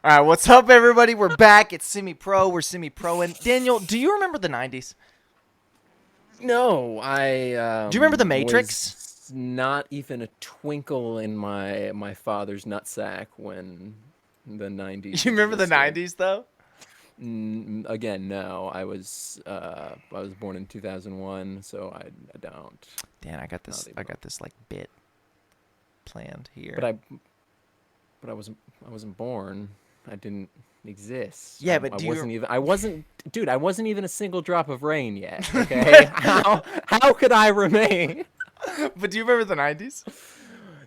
All right, what's up, everybody? We're back. It's semi-pro. We're semi-pro. And Daniel, do you remember the 90s? No, I Do you remember The Matrix? was not even a twinkle in my father's nutsack when the 90s You remember the existed. 90s, though? Again, no. I was born in 2001, so I don't. Dan, I got Not this. even. I got this like bit planned here. But I wasn't born. I didn't exist. Yeah, but I do wasn't you? even. I wasn't, dude. I wasn't even a single drop of rain yet. Okay, how could I remain? But do you remember the 90s?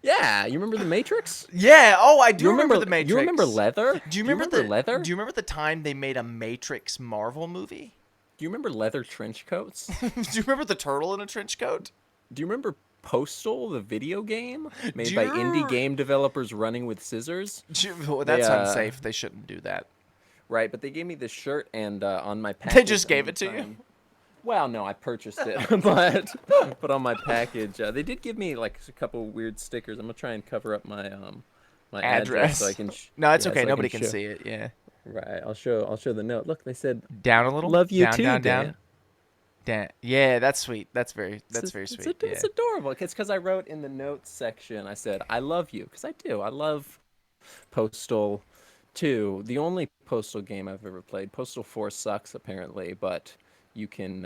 Yeah, you remember the Matrix? Yeah. Oh, I do You remember the Matrix. You remember leather? Do you remember leather? Do you remember the time they made a Matrix Marvel movie? Do you remember leather trench coats? Do you remember the turtle in a trench coat? Do you remember Postal, the video game made Do by you- indie game developers running with scissors? Well, that's They, unsafe. They shouldn't do that. Right, but they gave me this shirt and on my package. They just gave on it to the you? time- Well, no, I purchased it, but on my package, they did give me like a couple weird stickers. I'm gonna try and cover up my my address so I can. No, it's yeah, okay. so I Nobody can can show- see it. Yeah. Right, I'll show the note. Look, they said Down a little. love you down, too, Down, Dan. down. Down. Yeah, that's sweet. That's very It's sweet. It's adorable. It's because I wrote in the notes section. I said I love you because I do. I love Postal 2. The only Postal game I've ever played. Postal 4 sucks apparently, but you can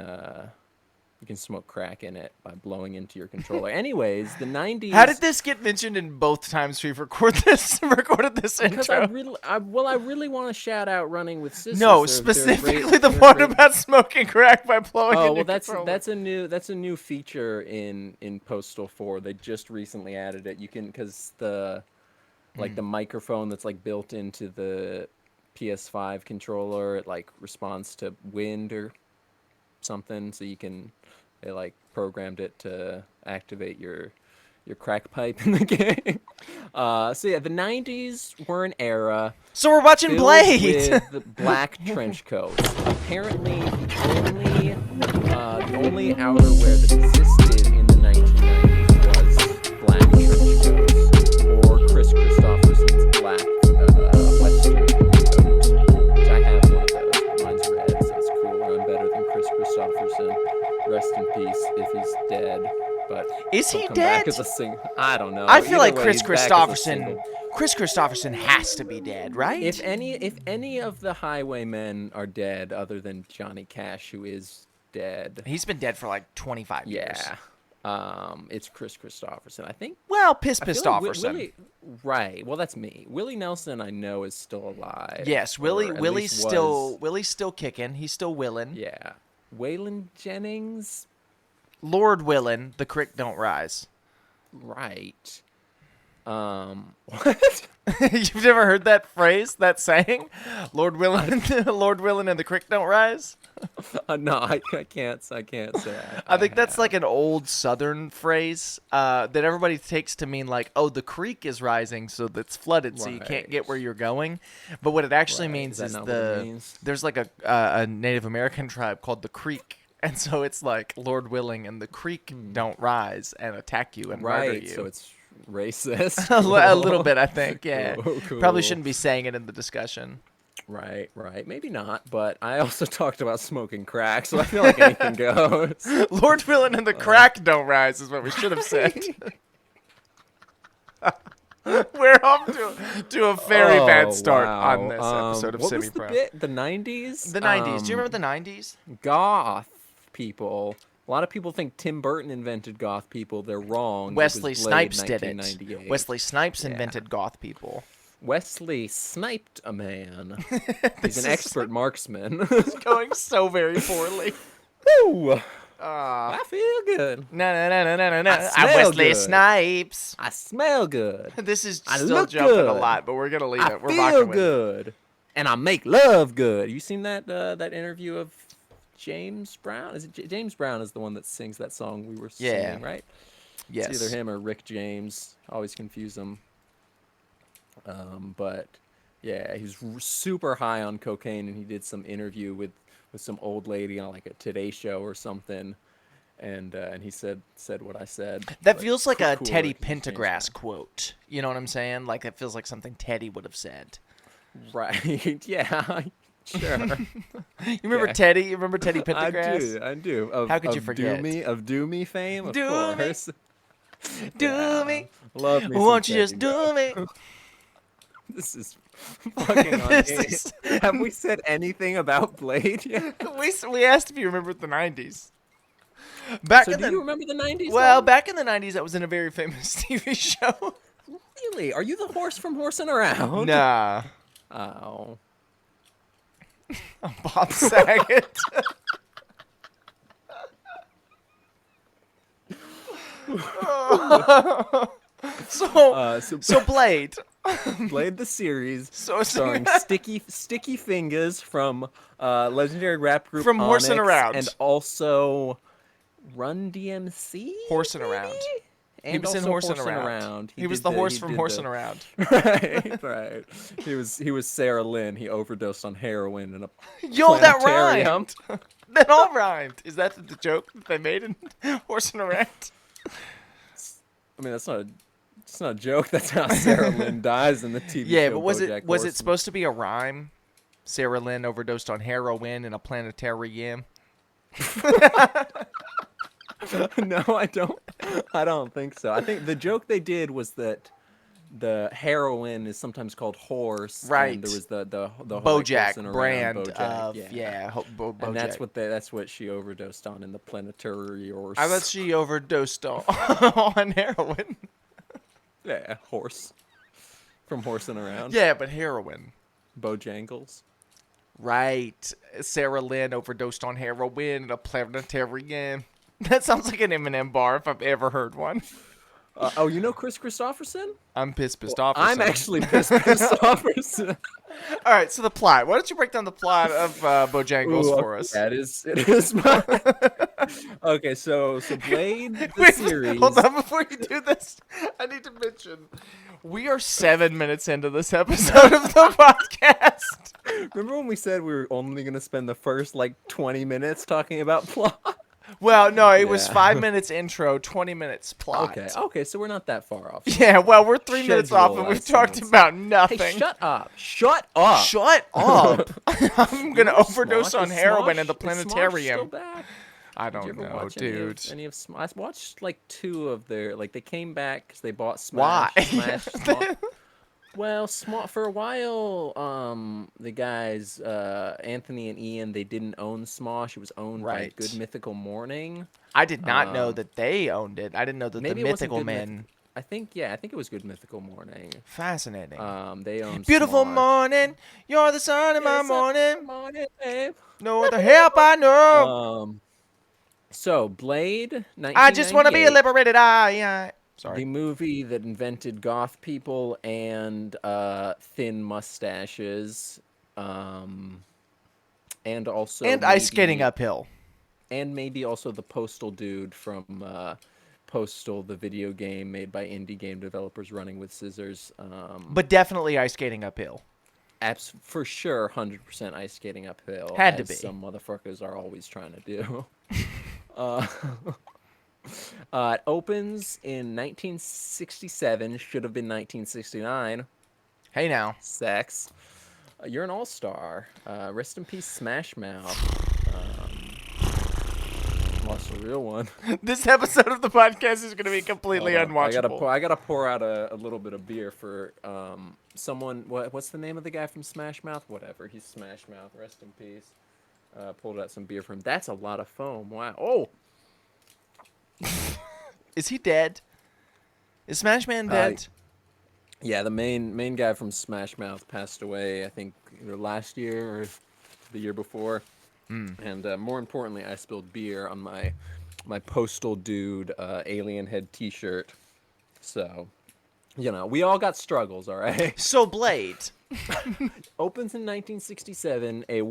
smoke crack in it by blowing into your controller. Anyways, the 90s. How did this get mentioned in both times we've recorded this Because intro? I really want to shout out Running with Scissors. No, They're specifically great- the they're one great. about smoking crack by blowing Oh in well, your that's controller. that's a new feature in Postal 4. They just recently added it. You can because the the microphone that's like built into the PS5 controller, it like responds to wind or something, so they like programmed it to activate your crack pipe in the game. So yeah, the 90s were an era So we're watching filled Blade. with the black trench coats. Apparently, the only outerwear that existed in the 1990s was black trench coats or Chris Christopherson's black Western coat, which I have one of those. Mine's red, so it's cool. I'm better than Chris Christopherson. Rest in peace if he's dead. But Is he'll he come dead? back as a I don't know. I feel Either like way, Chris he's back as a Christopherson. single. Chris Christopherson has to be dead, right? If any of the Highwaymen are dead, other than Johnny Cash, who is dead, He's been dead for like 25 years. yeah, it's Chris Christopherson. I think. Well, Piss I feel like Christopherson. right. Well, that's me. Willie Nelson, I know, is still alive. Yes, or Willie's at least still was. Willie's still kicking. He's still willing. Yeah, Waylon Jennings. Lord Willin, the creek don't rise. Right. What? You've never heard that phrase, that saying? Lord Willin, Lord Willin, and the creek don't rise. No, I can't say. I think that's like an old Southern phrase that everybody takes to mean like, oh, the creek is rising, so that's flooded, so you can't get Right. where you're going. But what it actually Right. means Is is that not what it means? there's like a Native American tribe called the Creek. And so it's like, Lord willing, and the creek don't rise and attack you and murder right. you. So it's racist. A little bit, I think, yeah. Cool. Probably shouldn't be saying it in the discussion. Right. Maybe not, but I also talked about smoking crack, so I feel like anything goes. Lord willing and the crack don't rise is what we should have said. We're off to a very bad start on this episode of what Semi-Pro. was the bit? The 90s? The 90s. Do you remember the 90s? Goth people. A lot of people think Tim Burton invented goth people. They're wrong. Wesley Blade, Snipes did it. 1998. Wesley Snipes invented goth people. Wesley sniped a man. This He's an is expert marksman. going so very poorly. Woo! Ah. I feel good. No. I I'm smell Wesley good. Snipes. I smell good. This is I still look jumping a good. lot, but we're gonna leave I it. We're feel rocking with it. good. And I make love good. You seen that that interview of James Brown? Is it James Brown is the one that sings that song we were singing, right? Yes. It's either him or Rick James. I always confuse them. But yeah, he was super high on cocaine, and he did some interview with some old lady on like a Today Show or something, and he said what I said. That but feels like a cool Teddy that he changed Pendergrass quote. You know what I'm saying? Like, it feels like something Teddy would have said. Right. Yeah. Sure. You remember Okay. Teddy? You remember Teddy I Pendergrass? do. I do. How could you forget? Of Doomy fame, of Do me, course. do Yeah. me. Love me some Won't you Teddy just do me? though. This is fucking This unhinged. is- Have we said anything about Blade yet? we asked if you remembered the '90s. Back So in do you the remember the 90s, well, Dalton? back in the '90s, I was in a very famous TV show. Really? Are you the horse from Horsing Around? Nah, Oh. I'm Bob Saget. so, So so Blade. Blade the series, So starring Sticky Fingers from legendary rap group From Horsing Onyx, Around. and also Run DMC, Horsing maybe? Around. He And was in also Horsing Horsing Around. Around. He was did the horse he from did Horsing Around. Right, right. He was Sarah Lynn. He overdosed on heroin in a Yo, that planetarium. rhymed. That all rhymed. Is that the joke that they made in Horsing Around? I mean, it's not a joke. That's how Sarah Lynn dies in the TV Yeah, show but was BoJack it Horseman. supposed to be a rhyme? Sarah Lynn overdosed on heroin in a planetarium. No, I don't. I don't think so. I think the joke they did was that the heroin is sometimes called horse, Right. And there was the BoJack horsing around brand BoJack, of yeah. BoJack. And that's what she overdosed on in the planetary horse. I thought she overdosed on heroin. Yeah, horse from horsing around. Yeah, but heroin. Bojangles. Right. Sarah Lynn overdosed on heroin in a planetarium. That sounds like an Eminem bar if I've ever heard one. Oh, you know Chris Christopherson? I'm pissed off. I'm actually pissed Christopherson. All right, so the plot. Why don't you break down the plot of Bojangles for us? Yeah, it is my... Okay, so Blade the Wait, series. hold on, before you do this, I need to mention we are 7 minutes into this episode of the podcast. Remember when we said we were only going to spend the first 20 minutes talking about plot? Well, no, it was Yeah. 5 minutes intro, 20 minutes plot. Okay, so we're not that far off. Yeah, well, we're 3 minutes off and Schedule we've talked estimates. about nothing. Hey, shut up! Shut up! Shut up! I'm gonna overdose Smosh? on Is heroin in Smosh- the Is Smosh still planetarium. back? I Did you don't ever know, watch dude. Any of I watched 2 of their they came back because they bought Why? Smash. Well, for a while, the guys Anthony and Ian, they didn't own Smosh. It was owned by Right. Good Mythical Morning. I did not know that they owned it. I didn't know that Maybe the it wasn't mythical Good men. I think it was Good Mythical Morning. Fascinating. They owned Beautiful Smosh. morning, you're the sun in my Yes, morning. morning, babe. No other help I know. So Blade, I just want to be 1998. liberated. I. Sorry. The movie that invented goth people and thin mustaches, and also And ice skating uphill. and maybe also the Postal dude from Postal, the video game made by indie game developers running with scissors. But definitely ice skating uphill. For sure, 100% ice skating uphill. Had to as be. Some motherfuckers are always trying to do. It opens in 1967. Should have been 1969. Hey now. Sex. You're an all-star. Rest in peace, Smash Mouth. Lost a real one. This episode of the podcast is going to be completely unwatchable. I gotta pour out a little bit of beer for someone. What's the name of the guy from Smash Mouth? Whatever. He's Smash Mouth. Rest in peace. Pulled out some beer for him. That's a lot of foam. Wow. Oh. Is he dead? Is Smash Man dead? Yeah, the main guy from Smash Mouth passed away. I think either last year or the year before. And more importantly, I spilled beer on my Postal Dude alien head T-shirt. So, we all got struggles, all right? So Blade. Opens in 1967. A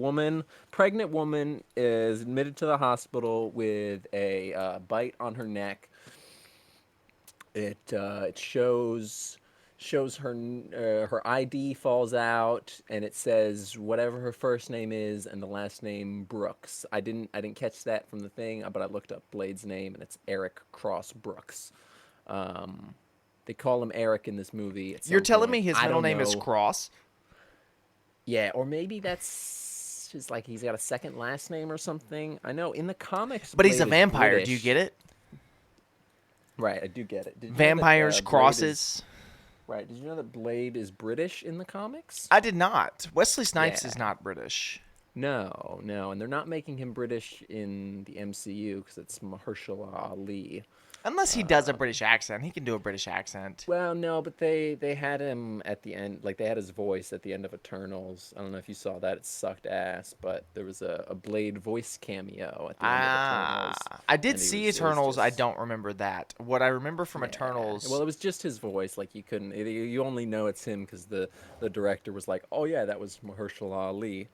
pregnant woman, is admitted to the hospital with a bite on her neck. It shows her ID falls out, and it says whatever her first name is and the last name Brooks. I didn't catch that from the thing, but I looked up Blade's name, and it's Eric Cross Brooks. They call him Eric in this movie. You're telling me point. his I middle don't name is know. Cross? Yeah, or maybe that's just like he's got a second last name or something. I know in the comics, But he's a Blade is vampire. Do you British. get it? Right, I do get it. Did you know that Vampires, Blade is crosses. right? Did you know that Blade is British in the comics? I did not. Wesley Snipes Yeah. is not British. No, no, and they're not making him British in the MCU because it's Mahershala Ali. Unless he does a British accent. He can do a British accent. Well, no, but they had him at the end, like they had his voice at the end of Eternals. I don't know if you saw that; it sucked ass. But there was a Blade voice cameo at the end of Eternals. I did and see it was Eternals. I just- don't remember that. What I remember from yeah. Eternals. Well, it was just his voice. Like you couldn't, you only know it's him because the director was like, "Oh yeah, that was Mahershala Ali."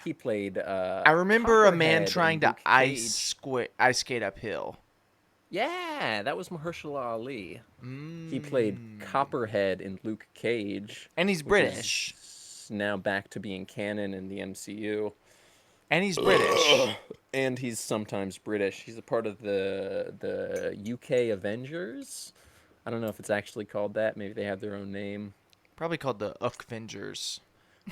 He played. I remember a man Copperhead trying in to Luke Cage. ice skate uphill. Yeah, that was Mahershala Ali. He played Mm. Copperhead in Luke Cage. And he's which British. is now back to being canon in the MCU. And he's British. And he's sometimes British. He's a part of the UK Avengers. I don't know if it's actually called that. Maybe they have their own name. Probably called the Avengers.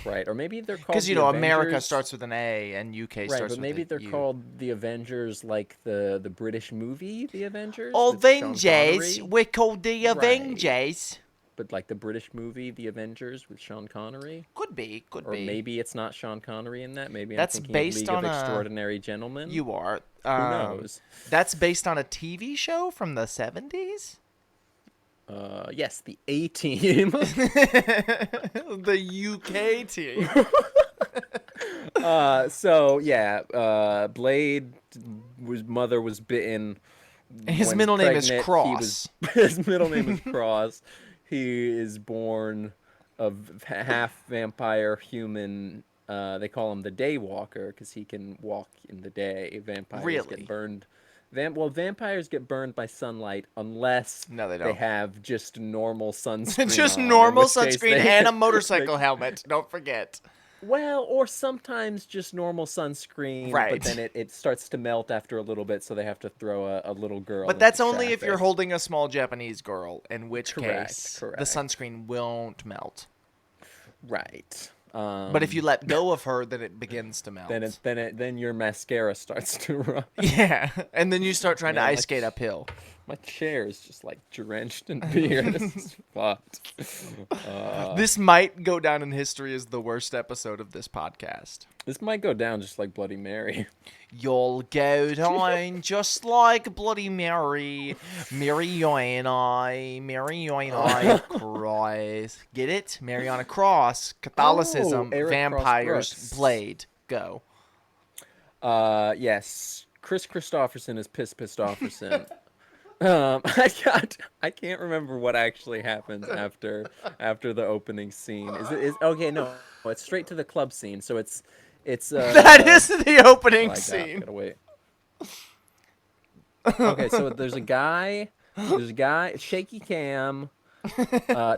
Right, or maybe they're called Because, the America Avengers. starts with an A and UK Right, starts but with maybe a they're U. called the Avengers like the British movie, The Avengers? with Sean Avengers. Connery. We're called the Right. Avengers. But like the British movie, The Avengers with Sean Connery? Could be. Could Or be. maybe it's not Sean Connery in that. Maybe That's I'm thinking based League on of a- Extraordinary Gentlemen. You are. Who knows? That's based on a TV show from the 70s? Yes, the A Team. The UK team. Blade mother was bitten. His when middle name is pregnant. Cross. His middle name is Cross. He is born of half vampire, human. They call him the Daywalker because he can walk in the day. Vampires Really? get burned. Vampires get burned by sunlight unless No, they they don't. have just normal sunscreen. Just on, in normal which case sunscreen they- and a motorcycle helmet. Don't forget. Well, or sometimes just normal sunscreen, Right. but then it starts to melt after a little bit, so they have to throw a little girl. But that's into only if you're traffic. holding a small Japanese girl, in which Correct, case correct. the sunscreen won't melt. Right. But if you let go of her, then it begins to melt. then your mascara starts to run. Yeah, and then you start trying to Man, ice skate uphill. My chair is just like drenched in beer. This is fucked. This might go down in history as the worst episode of this podcast. This might go down just like Bloody Mary. You'll go down just like Bloody Mary. Mary on I, Cross. Get it? Mary on a cross. Catholicism, Oh, Eric vampires, Cross-Brooks. Blade. Go. Yes. Chris Christopherson is Pistofferson. I can't remember what actually happens after the opening scene. Is okay? No, it's straight to the club scene. So it's That is the opening my God, scene. gotta wait. Okay, so there's a guy, shaky cam,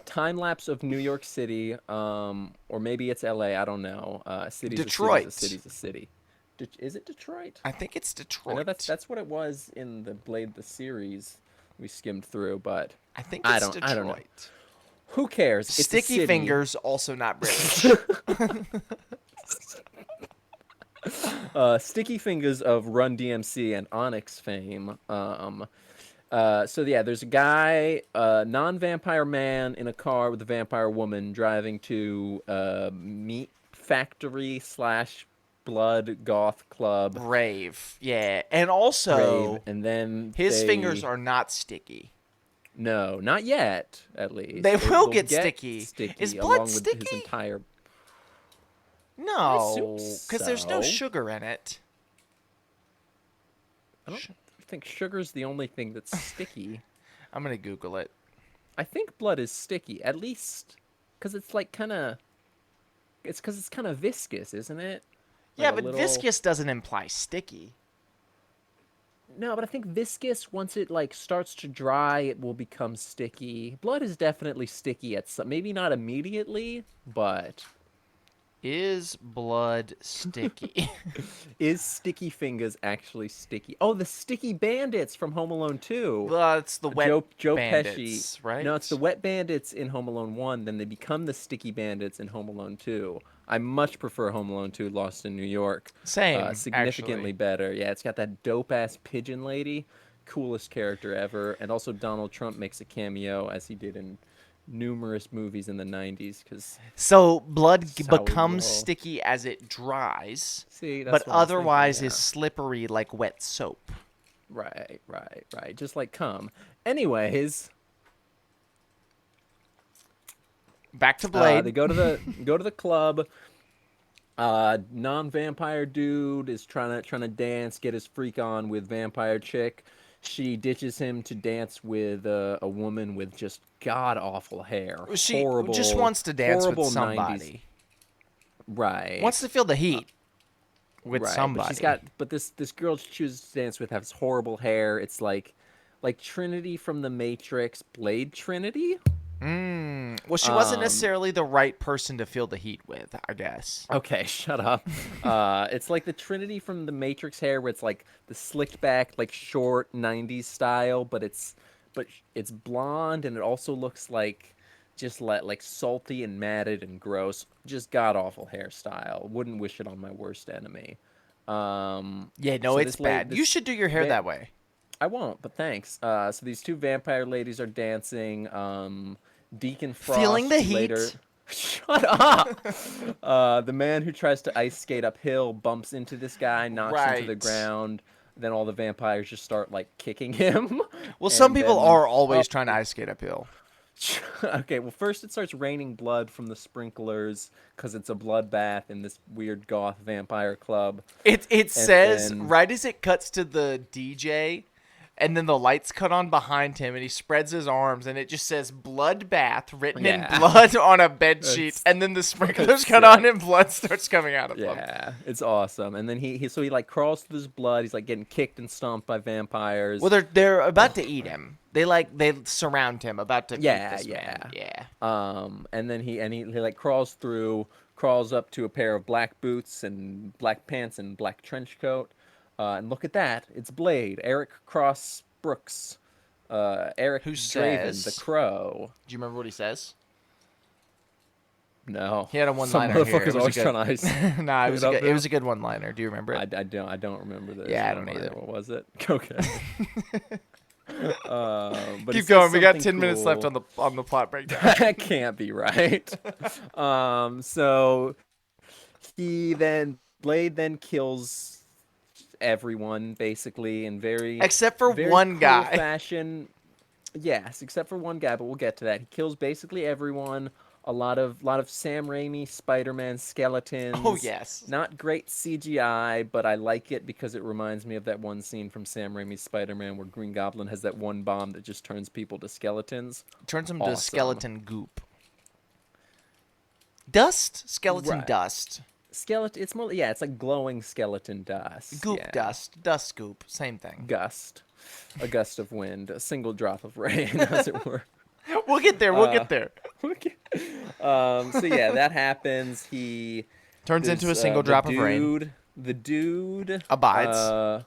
time lapse of New York City, or maybe it's L.A. I don't know. City's Detroit. A city's a city. Is it Detroit? I think it's I Detroit. know that's what it was in the Blade the series we skimmed through, but I think it's Detroit. I don't know. Who cares? It's a Sticky city. Fingers, also not British. Sticky Fingers of Run DMC and Onyx fame. There's a guy, non-vampire man in a car with a vampire woman driving to meat factory / blood goth club. Rave. Yeah. And also, Rave, and then his fingers are not sticky. No, not yet. At least They will they'll get sticky. Is blood along sticky? With his entire. No, assume because there's no so. sugar in it. I don't think sugar's the only thing that's sticky. I'm going to Google it. I think blood is sticky, at least because it's like kind of. It's because it's kind of viscous, isn't it? Yeah, Like a but little- viscous doesn't imply sticky. No, but I think viscous, once it like starts to dry, it will become sticky. Blood is definitely sticky at some, maybe not immediately, but Is blood sticky? is Sticky Fingers actually sticky? Oh, the Sticky Bandits from Home Alone 2. Well, it's the wet Joe bandits, Pesci, right? No, it's the Wet Bandits in Home Alone 1, then they become the Sticky Bandits in Home Alone 2. I much prefer Home Alone 2 Lost in New York. Same, Significantly actually. better. Yeah, it's got that dope-ass pigeon lady. Coolest character ever. And also Donald Trump makes a cameo, as he did in numerous movies in the 90s, because So blood becomes Saul. sticky as it dries, See, but that's what I was thinking, otherwise is yeah. slippery like wet soap. Right. Just like cum. Anyways, Back to they Blade. go to the club. Non-vampire dude is trying to dance, get his freak on with vampire chick. She ditches him to dance with a woman with just god awful hair, She just horrible, wants to dance with horrible 90s. somebody. Right, Wants to feel the heat with right. But she's somebody. got, but this girl she chooses to dance with has horrible hair. It's like Trinity from the Matrix, Blade Trinity. Well, she wasn't Um, necessarily the right person to feel the heat with, I guess. Okay, shut up. It's like the Trinity from the Matrix hair, where it's like the slicked back, like short '90s style, but it's blonde, and it also looks like just like salty and matted and gross. Just god awful hairstyle. Wouldn't wish it on my worst enemy. Yeah, no, So it's bad. You this should do your hair va- that way. I won't, but thanks. So these two vampire ladies are dancing. Deacon Feeling Frost the later. heat. Shut up! The man who tries to ice skate uphill bumps into this guy, knocks him to the Right. ground. Then all the vampires just start like kicking him, Well, some and people then are always trying to ice skate uphill. okay. Well, first it starts raining blood from the sprinklers because it's a bloodbath in this weird goth vampire club, It and says then right as it cuts to the DJ, and then the lights cut on behind him, and he spreads his arms, and it just says "bloodbath" written in yeah. blood on a bed sheet, It's and then the sprinklers it's cut on, sick. and blood starts coming out of them. Yeah, it's awesome. And then he like crawls through his blood. He's like getting kicked and stomped by vampires. Well, they're about to eat him. They surround him, about to Yeah, eat this man. yeah. Yeah. And then he like crawls up to a pair of black boots and black pants and black trench coat. And look at that, it's Blade, Eric Cross Brooks, Eric Who Draven, the says? Crow. Do you remember what he says? No, He had a some one-liner here. It motherfucker's was a always good. trying to ice. Nah, it up it now. was a good one-liner. Do you remember it? I don't remember this. Yeah, I don't one-liner. either. What was it? Okay. But Keep it says going. We got something 10 minutes left cool. on the plot breakdown. That can't be right. So Blade then kills everyone basically in Except for very one cool guy. fashion. Yes, except for one guy, but we'll get to that. He kills basically everyone. A lot of Sam Raimi Spider-Man skeletons. Oh, yes. Not great CGI, but I like it because it reminds me of that one scene from Sam Raimi's Spider-Man where Green Goblin has that one bomb that just turns people to skeletons. Turns him to Awesome. skeleton goop. Dust? Skeleton Right. dust. Skeleton. It's more. Yeah, it's like glowing skeleton dust. Goop Yeah. dust. Dust goop. Same thing. Gust. A gust of wind. A single drop of rain, as it were. We'll get there. We'll get there. Okay. So yeah, that happens. He Turns into a single drop of rain. The dude Abides.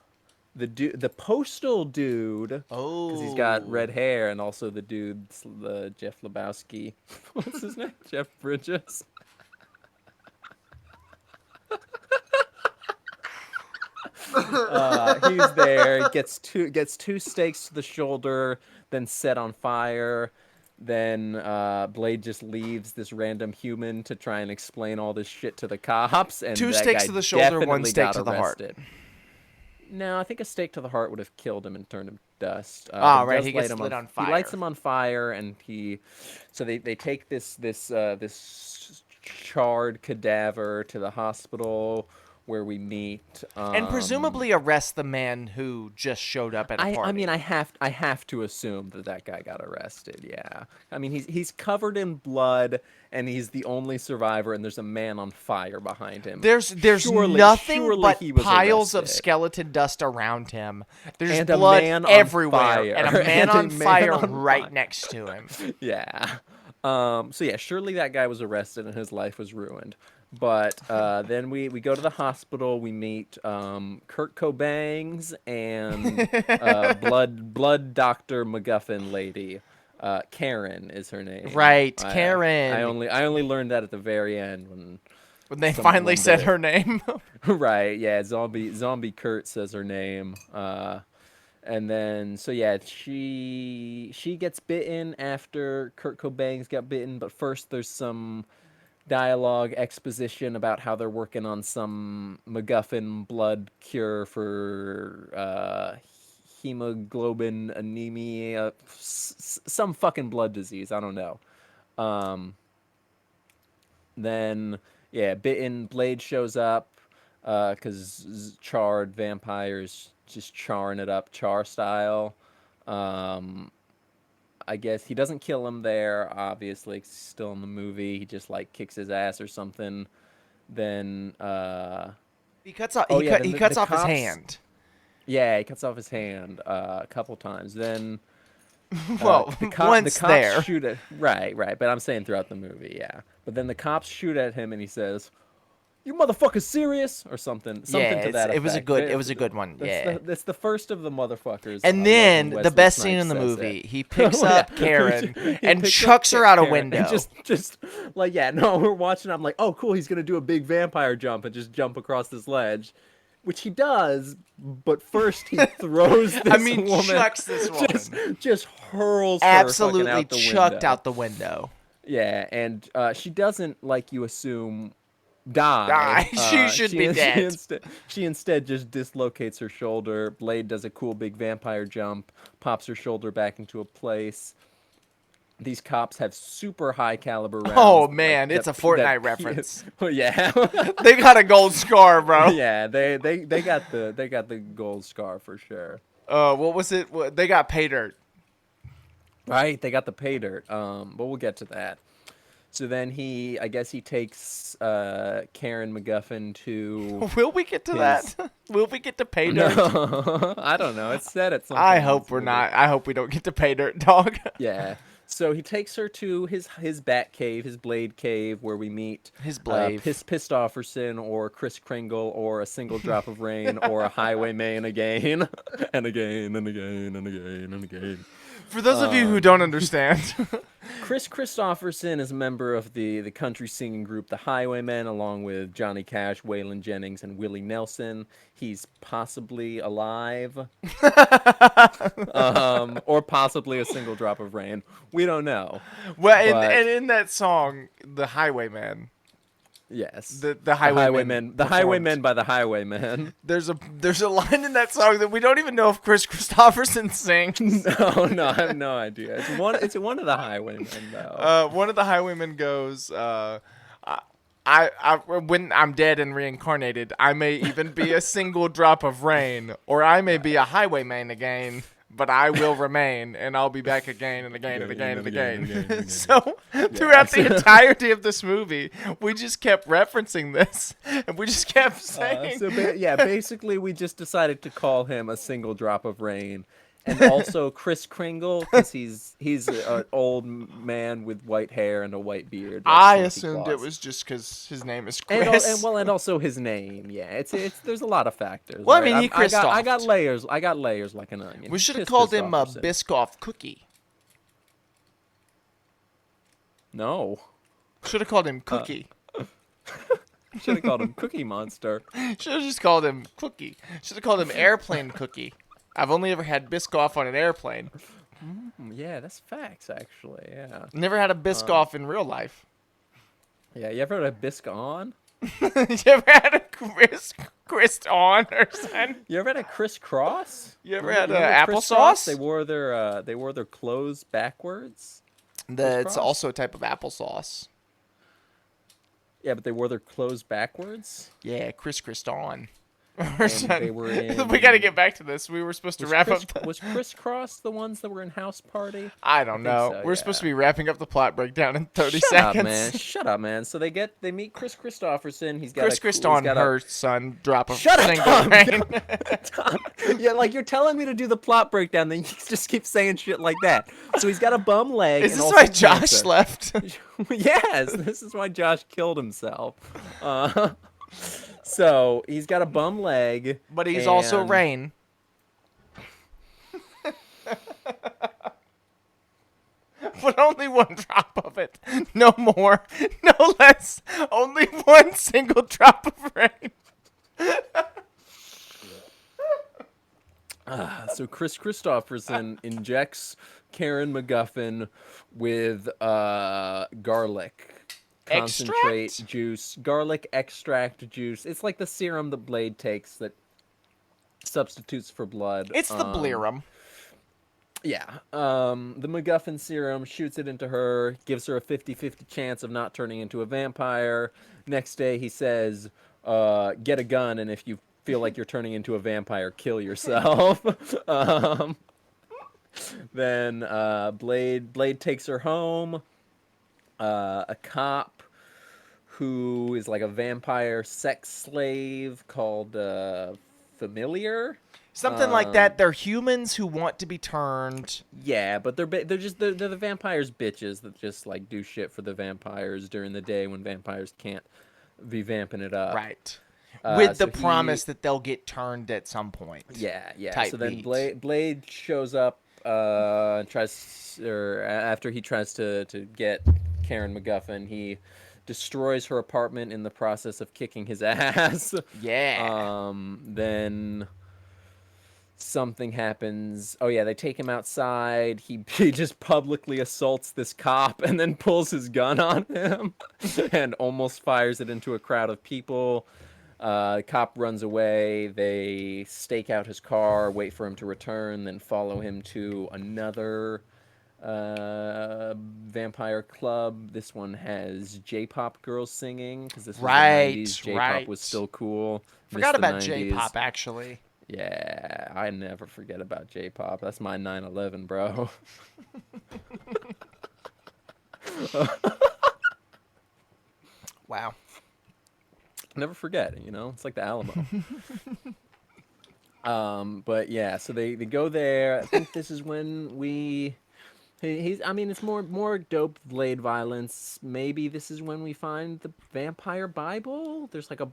the postal dude. Oh. Because he's got red hair, and also the dude, the Jeff Lebowski. What's his name? Jeff Bridges. He's there. Gets two stakes to the shoulder, then set on fire. Then Blade just leaves this random human to try and explain all this shit to the cops. And Two that stakes guy to the shoulder, one definitely stake got to the heart. arrested. No, I think a stake to the heart would have killed him and turned him to dust. Right. does He light gets him lit on He lights fire. him on fire, and so they take this charred cadaver to the hospital where we meet. And presumably arrest the man who just showed up at a party. I mean, I have to assume that guy got arrested. Yeah, I mean, he's covered in blood, and he's the only survivor, and there's a man on fire behind him. There's Surely nothing but he was piles of arrested. skeleton dust around him. There's And a blood man on everywhere, fire. and a man And a on man fire on right fire. next to him. Yeah. So yeah, surely that guy was arrested and his life was ruined. But then we go to the hospital. We meet Kurt Cobain's and blood doctor MacGuffin lady. Karen is her name. Right, Karen. I only learned that at the very end when When they Some finally said bit. her name. Right, yeah, zombie Kurt says her name. And then so yeah, she gets bitten after Kurt Cobain's got bitten, but first there's some dialogue exposition about how they're working on some MacGuffin blood cure for hemoglobin anemia, some fucking blood disease, I don't know. Um, then yeah, bitten Blade shows up because charred vampires just charring it up, char style. Um, I guess he doesn't kill him there. Obviously, 'cause he's still in the movie. He just like kicks his ass or something. Then, He cuts off. oh yeah, He then the cuts off his cops. hand. Yeah, he cuts off his hand a couple times. Then Well, the once cops there. shoot at right. But I'm saying throughout the movie, yeah. But then the cops shoot at him, and he says, "You motherfuckers serious?" or something Yeah, to that it was a effect. good. It was a good one. Yeah. That's the first of the motherfuckers. And Love then when the Wesley best scene Snipes in the says movie, it. he picks Oh, up yeah. Karen He and picks chucks up her out a Karen window. and just like, yeah, no, we're watching. I'm like, oh, cool, he's gonna do a big vampire jump and just jump across this ledge, which he does. But first, he throws this I mean, woman, chucks this woman. just hurls her Absolutely fucking out the chucked window. out the window. Yeah, and she doesn't, like you assume, die. She should be dead. She instead just dislocates her shoulder. Blade does a cool big vampire jump, pops her shoulder back into a place. These cops have super high caliber rounds. Oh man, it's a Fortnite reference. Yeah. They got a gold scar, bro. Yeah, they got the gold scar for sure. What was it? They got pay dirt. Right, they got the pay dirt. But we'll get to that. So then I guess he takes Karen MacGuffin to. Will we get to that? Will we get to pay dirt? No, I don't know. It's said at some. I hope we're not. I hope we don't get to pay dirt, dog. Yeah. So he takes her to his bat cave, his Blade cave, where we meet His Blade. Pissed Offerson, or Kris Kringle, or a single drop of rain, or a highwayman again, and again, and again, and again, and again. For those of you who don't understand, Kris Kristofferson is a member of the country singing group The Highwaymen, along with Johnny Cash, Waylon Jennings, and Willie Nelson. He's possibly alive, or possibly a single drop of rain. We don't know. well, But- and in that song, the Highwayman, Yes, the Highwaymen, the performed. Highwaymen by the Highwaymen. There's a line in that song that we don't even know if Kris Kristofferson sings. No, I have no idea. It's one of the Highwaymen though. One of the Highwaymen goes, I when I'm dead and reincarnated, I may even be a single drop of rain, or I may be a highwayman again, but I will remain, and I'll be back again and again and again and again. So throughout the entirety of this movie, we just kept referencing this, and we just kept saying, Basically, we just decided to call him a single drop of rain, and also Kris Kringle because he's an old man with white hair and a white beard. like I Santa assumed Claus. it was just because his name is And, Chris. and also his name. Yeah, it's there's a lot of factors. Well, I right? mean, he I got Christophed. layers. I got layers like an onion. We should have Kiss called him Christopherson. Biscoff Cookie. No, Should have called him Cookie. should have called him Cookie Monster. Should have just called him Cookie. Should have called him Airplane Cookie. I've only ever had Biscoff on an airplane. Yeah, that's facts actually. Yeah. Never had a Biscoff in real life. Yeah, you ever had a bisque on? You ever had a Chris on or something? You ever had a crisscross? You ever Remember- had remember crisscross? applesauce? They wore their clothes backwards. That's Crisscross? also a type of applesauce. Yeah, but they wore their clothes backwards. Yeah, Chris on. And they were in. We got to get back to this. We were supposed to wrap up. Was crisscross the ones that were in House Party? I don't know. so, We're supposed to yeah. be wrapping up the plot breakdown in 30 Shut seconds. up, man! Shut up, man! So they meet Kris Kristofferson. He's got Chris a cool, Christon, he's got her son, drop a Shut up, single Tom. rain. Yeah, like you're telling me to do the plot breakdown, then you just keep saying shit like that. So he's got a bum leg. Is and this also why Josh cancer. left? Yes, this is why Josh killed himself. So he's got a bum leg, But he's also and- Rain. but only one drop of it. No more, no less. Only one single drop of rain. So Chris Christopherson injects Karen MacGuffin with garlic concentrate Extract? juice, garlic extract juice. It's like the serum the Blade takes that substitutes for blood. It's the blerum. Yeah. The MacGuffin serum shoots it into her, gives her a 50-50 chance of not turning into a vampire. Next day, he says, get a gun, and if you feel like you're turning into a vampire, kill yourself. Then Blade takes her home. A cop who is like a vampire sex slave called Familiar. Something like that. They're humans who want to be turned. Yeah, but they're the vampires bitches that just like do shit for the vampires during the day when vampires can't be vamping it up. Right. With so the promise that they'll get turned at some point. Yeah. Type So then beat. Blade shows up, after he tries to get Karen MacGuffin, he destroys her apartment in the process of kicking his ass. Yeah. Then something happens. Oh yeah, they take him outside. He just publicly assaults this cop and then pulls his gun on him and almost fires it into a crowd of people. The cop runs away. They stake out his car, wait for him to return, then follow him to another vampire club. This one has J-pop girls singing because this was the 90s. J-pop was still cool. Forgot Missed the about 90s. J-pop, actually. Yeah, I never forget about J-pop. That's my 9/11, bro. Wow. Never forget, you know? It's like the Alamo. But yeah, so they go there. I think this is when I mean, it's more dope Blade violence. Maybe this is when we find the vampire Bible. There's like a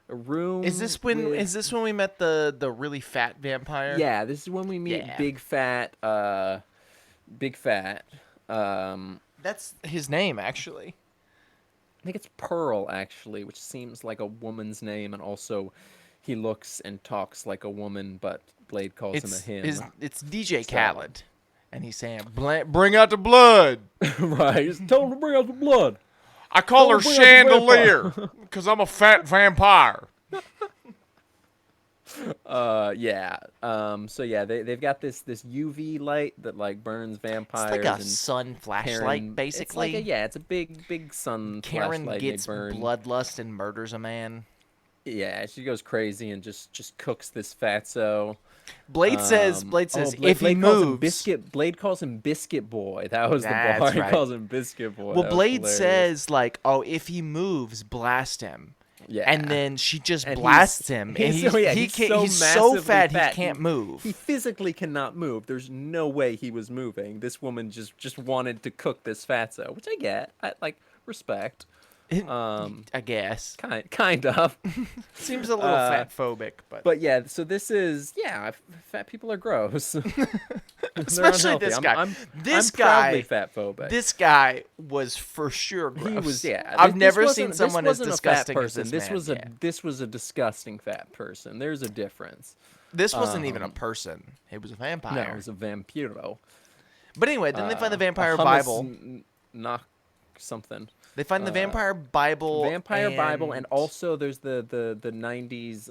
room. Is this when we met the really fat vampire? Yeah, this is when we meet Yeah. Big Fat. That's his name, actually. I think it's Pearl, actually, which seems like a woman's name, and also he looks and talks like a woman, but Blade calls him a him. It's DJ Khaled, and he's saying, "Bring out the blood." Right, just tell him to bring out the blood. I call her Don't bring out the Chandelier because I'm a fat vampire. Yeah. So yeah, they've got this UV light that like burns vampires. It's like a and sun flashlight, Karen, basically. it's a big sun Karen flashlight. gets they burn. bloodlust and murders a man. Yeah, she goes crazy and just cooks this fatso. Blade says Blade if he moves, Blade calls him Biscuit Boy. That was the That's bar. right. He calls him Biscuit Boy. well, That was Blade hilarious. says like, "Oh, if he moves, blast him." Yeah. And then she just And blasts him, and he's so he's so massively fat he can't move. He physically cannot move. There's no way he was moving. This woman just wanted to cook this fatso, which I get. I like respect. I guess Kind of. seems a little fat phobic, But yeah, so this is fat people are gross. especially this guy. I'm guy, proudly fat phobic. this guy was for sure gross. He was I've this never wasn't- seen someone this as wasn't a fat disgusting as person. this man. This was a disgusting fat person. There's a difference. This wasn't even a person; it was a vampire. No, it was a vampiro. But anyway, then they find the vampire a hummus Bible. Knock something. They find the vampire Bible. Bible, and also there's the 90s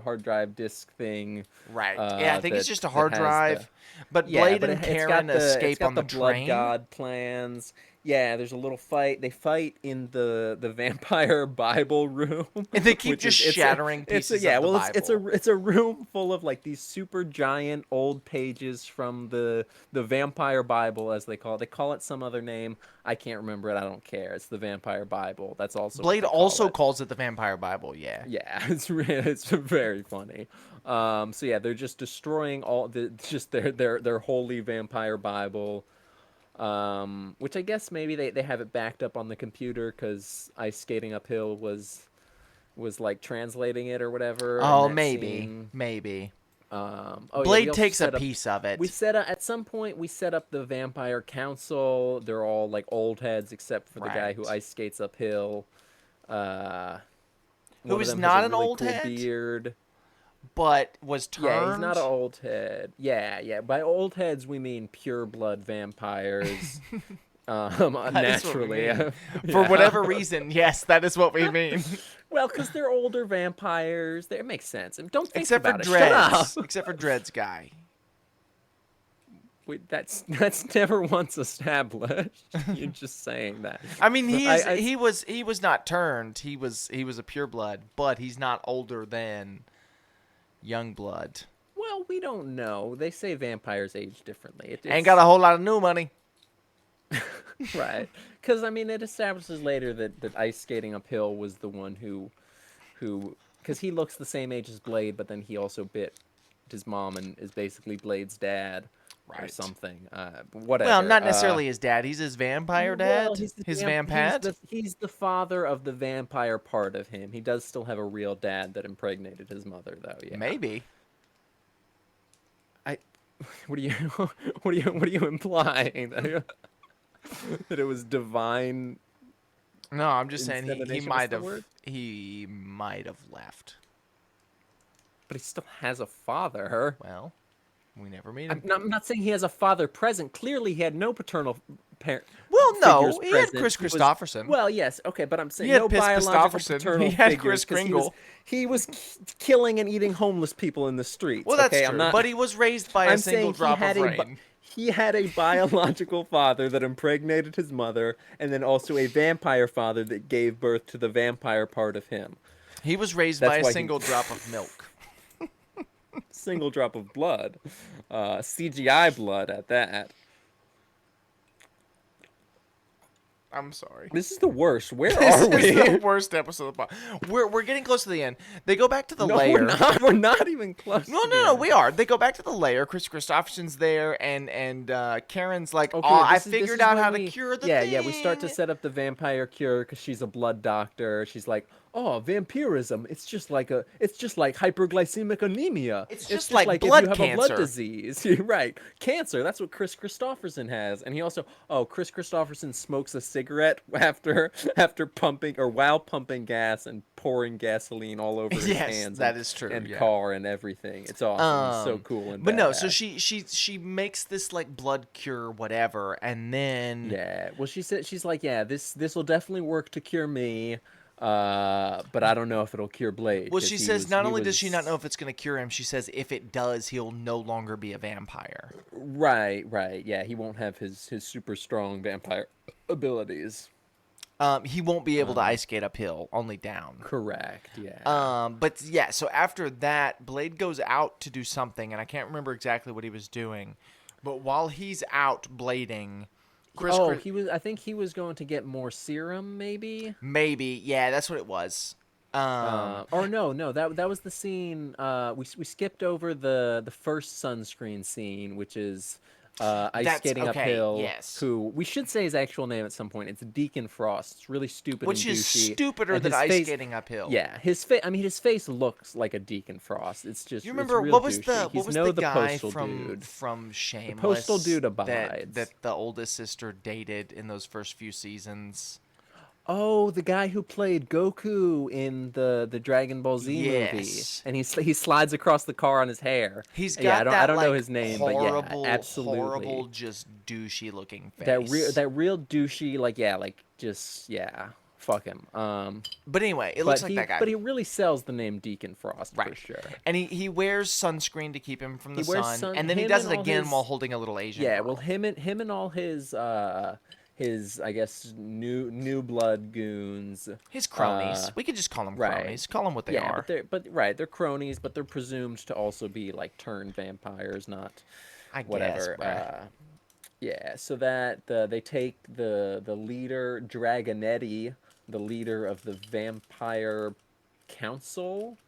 hard drive disc thing. Right. Yeah, I think it's that- just a that hard has drive. But Yeah, Blade but and it's Karen got escape it's got on the blood train. god plans. Yeah, there's a little fight. They fight in the vampire Bible room, And they keep which just is- shattering pieces of the it's a room full of like these super giant old pages from the vampire Bible, as they call it. They call it some other name. I can't remember it. I don't care. It's the vampire Bible. That's also what Blade they call also it. calls it the vampire Bible. Yeah. Yeah, it's very funny. So yeah, they're just destroying their holy vampire Bible. Which I guess maybe they have it backed up on the computer because Ice Skating Uphill was like translating it or whatever. Oh, in that maybe, scene. maybe. Oh, yeah, we Blade also takes a set up piece of it. We set up at some point. We set up the vampire council. They're all like old heads, except for the guy who Right. ice skates uphill. Uh, Who One of is them has a not an really old cool head, beard. but was Yeah, he's not turned. an old head. Yeah, yeah. By old heads, we mean pure blood vampires. That is what we Naturally, mean. For yeah. whatever reason, yes, that is what we mean. Well, because they're older vampires. It makes sense. And don't think Except for about it. Shut up. Dreads. Except for Dreads guy. Wait, that's never once established. You're just saying that. I mean, I he was not turned. He was a pureblood, but he's not older than young blood. Well, we don't know. They say vampires age differently. Ain't got a whole lot of new money. Right. Because, I mean, it establishes later that ice skating uphill was the one who, because he looks the same age as Blade, but then he also bit his mom and is basically Blade's dad or Right. something. Whatever. Well, not necessarily his dad. He's his vampire dad. Well, he's the his vamp- vampad. He's the father of the vampire part of him. He does still have a real dad that impregnated his mother, though. Yeah. Maybe. What are you what are you implying? That it was divine. No, I'm just saying he Insemination, might what's the have word? he might have left. But he still has a father. Well, we never meet him. I'm not saying he has a father present. Clearly, he had no paternal parent. Well, no, figures he had present. Chris He was- Christopherson. Well, yes, okay, but I'm saying He had no Piss biological Christopherson. paternal He had figures, Kris 'cause Kringle. He was killing and eating homeless people in the streets. Well, that's okay? true. I'm not, But he was raised by a I'm single saying drop he had of a rain. he had a biological father that impregnated his mother, and then also a vampire father that gave birth to the vampire part of him. He was raised That's by a why he- single drop of milk. Single drop of blood, CGI blood at that. I'm sorry. This is the worst. Where This are we? is the worst episode of the pod. We're getting close to the end. They go back to the No, lair. we're not. We're not even close. No, to no, the no, end. we are. They go back to the lair. Chris Christopherson's there, and Karen's like, Okay, "Oh, I this is figured when out how we- to cure the yeah, thing." Yeah, we start to set up the vampire cure because she's a blood doctor. She's like, oh, vampirism. It's just like hyperglycemic anemia. It's just like blood if you have a blood cancer." disease. You're right. Cancer. That's what Chris Christopherson has. And he also, Chris Christopherson smokes a cigarette after pumping or while pumping gas and pouring gasoline all over his Yes, hands. that is true, And yeah. car and everything. It's awesome. He's so cool and But no, so badass. she makes this like blood cure, whatever, and then Yeah. Well, she's like, yeah, this will definitely work to cure me. But I don't know if it'll cure Blade. well, 'cause she he says was- not he only does she was- not know if it's gonna cure him, she says if it does, he'll no longer be a vampire. Right. Yeah, he won't have his super strong vampire abilities. He won't be able to ice skate uphill, only down. Correct. Yeah. But yeah, so after that, Blade goes out to do something, and I can't remember exactly what he was doing. But while he's out blading, Chris, I think he was going to get more serum, maybe. maybe, yeah, that's what it was. Or no, that was the scene. We skipped over the first sunscreen scene, which is ice That's- skating okay, uphill. yes. Who we should say his actual name at some point. It's Deacon Frost. It's really stupid Which and is douchey. stupider And than his ice face- skating uphill. Yeah, his face. I mean, his face looks like a Deacon Frost. It's just. You it's remember real what was douchey. the He's the guy postal from dude. Shameless? postal dude that abides. the oldest sister dated in those first few seasons. Oh, the guy who played Goku in the Dragon Ball Z movie, Yes. and he slides across the car on his hair. He's got yeah, I that don't like know his name, horrible, but yeah, absolutely. horrible, just douchey looking face. That real douchey, fuck him. But anyway, it looks like that guy. But he really sells the name Deacon Frost for Right. sure. And he wears sunscreen to keep him from the He wears sun, sun- and then he him does and it all again his- while holding a little Asian Yeah, girl. well, him and all his I guess new blood goons. His cronies. We could just call them right. cronies. Call them what they Yeah, are. they're cronies, but they're presumed to also be like turned vampires, not I guess. whatever. bruh. Yeah, so that they take the leader Dragonetti, the leader of the vampire council.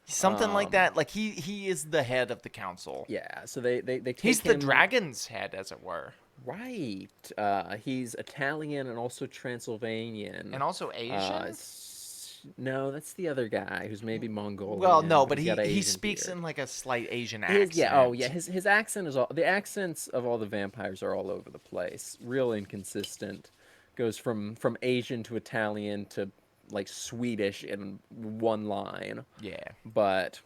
Something like that. Like he is the head of the council. Yeah, so they take He's the him- dragon's head, as it were, Right. He's Italian and also Transylvanian. and also Asian. No, that's the other guy who's maybe Well, Mongolian, no, but but he's got an he Asian speaks beard. in like a slight Asian Yeah, accent. his accent is all the accents of all the vampires are all over the place. Real inconsistent. Goes from Asian to Italian to like Swedish in one line. Yeah. But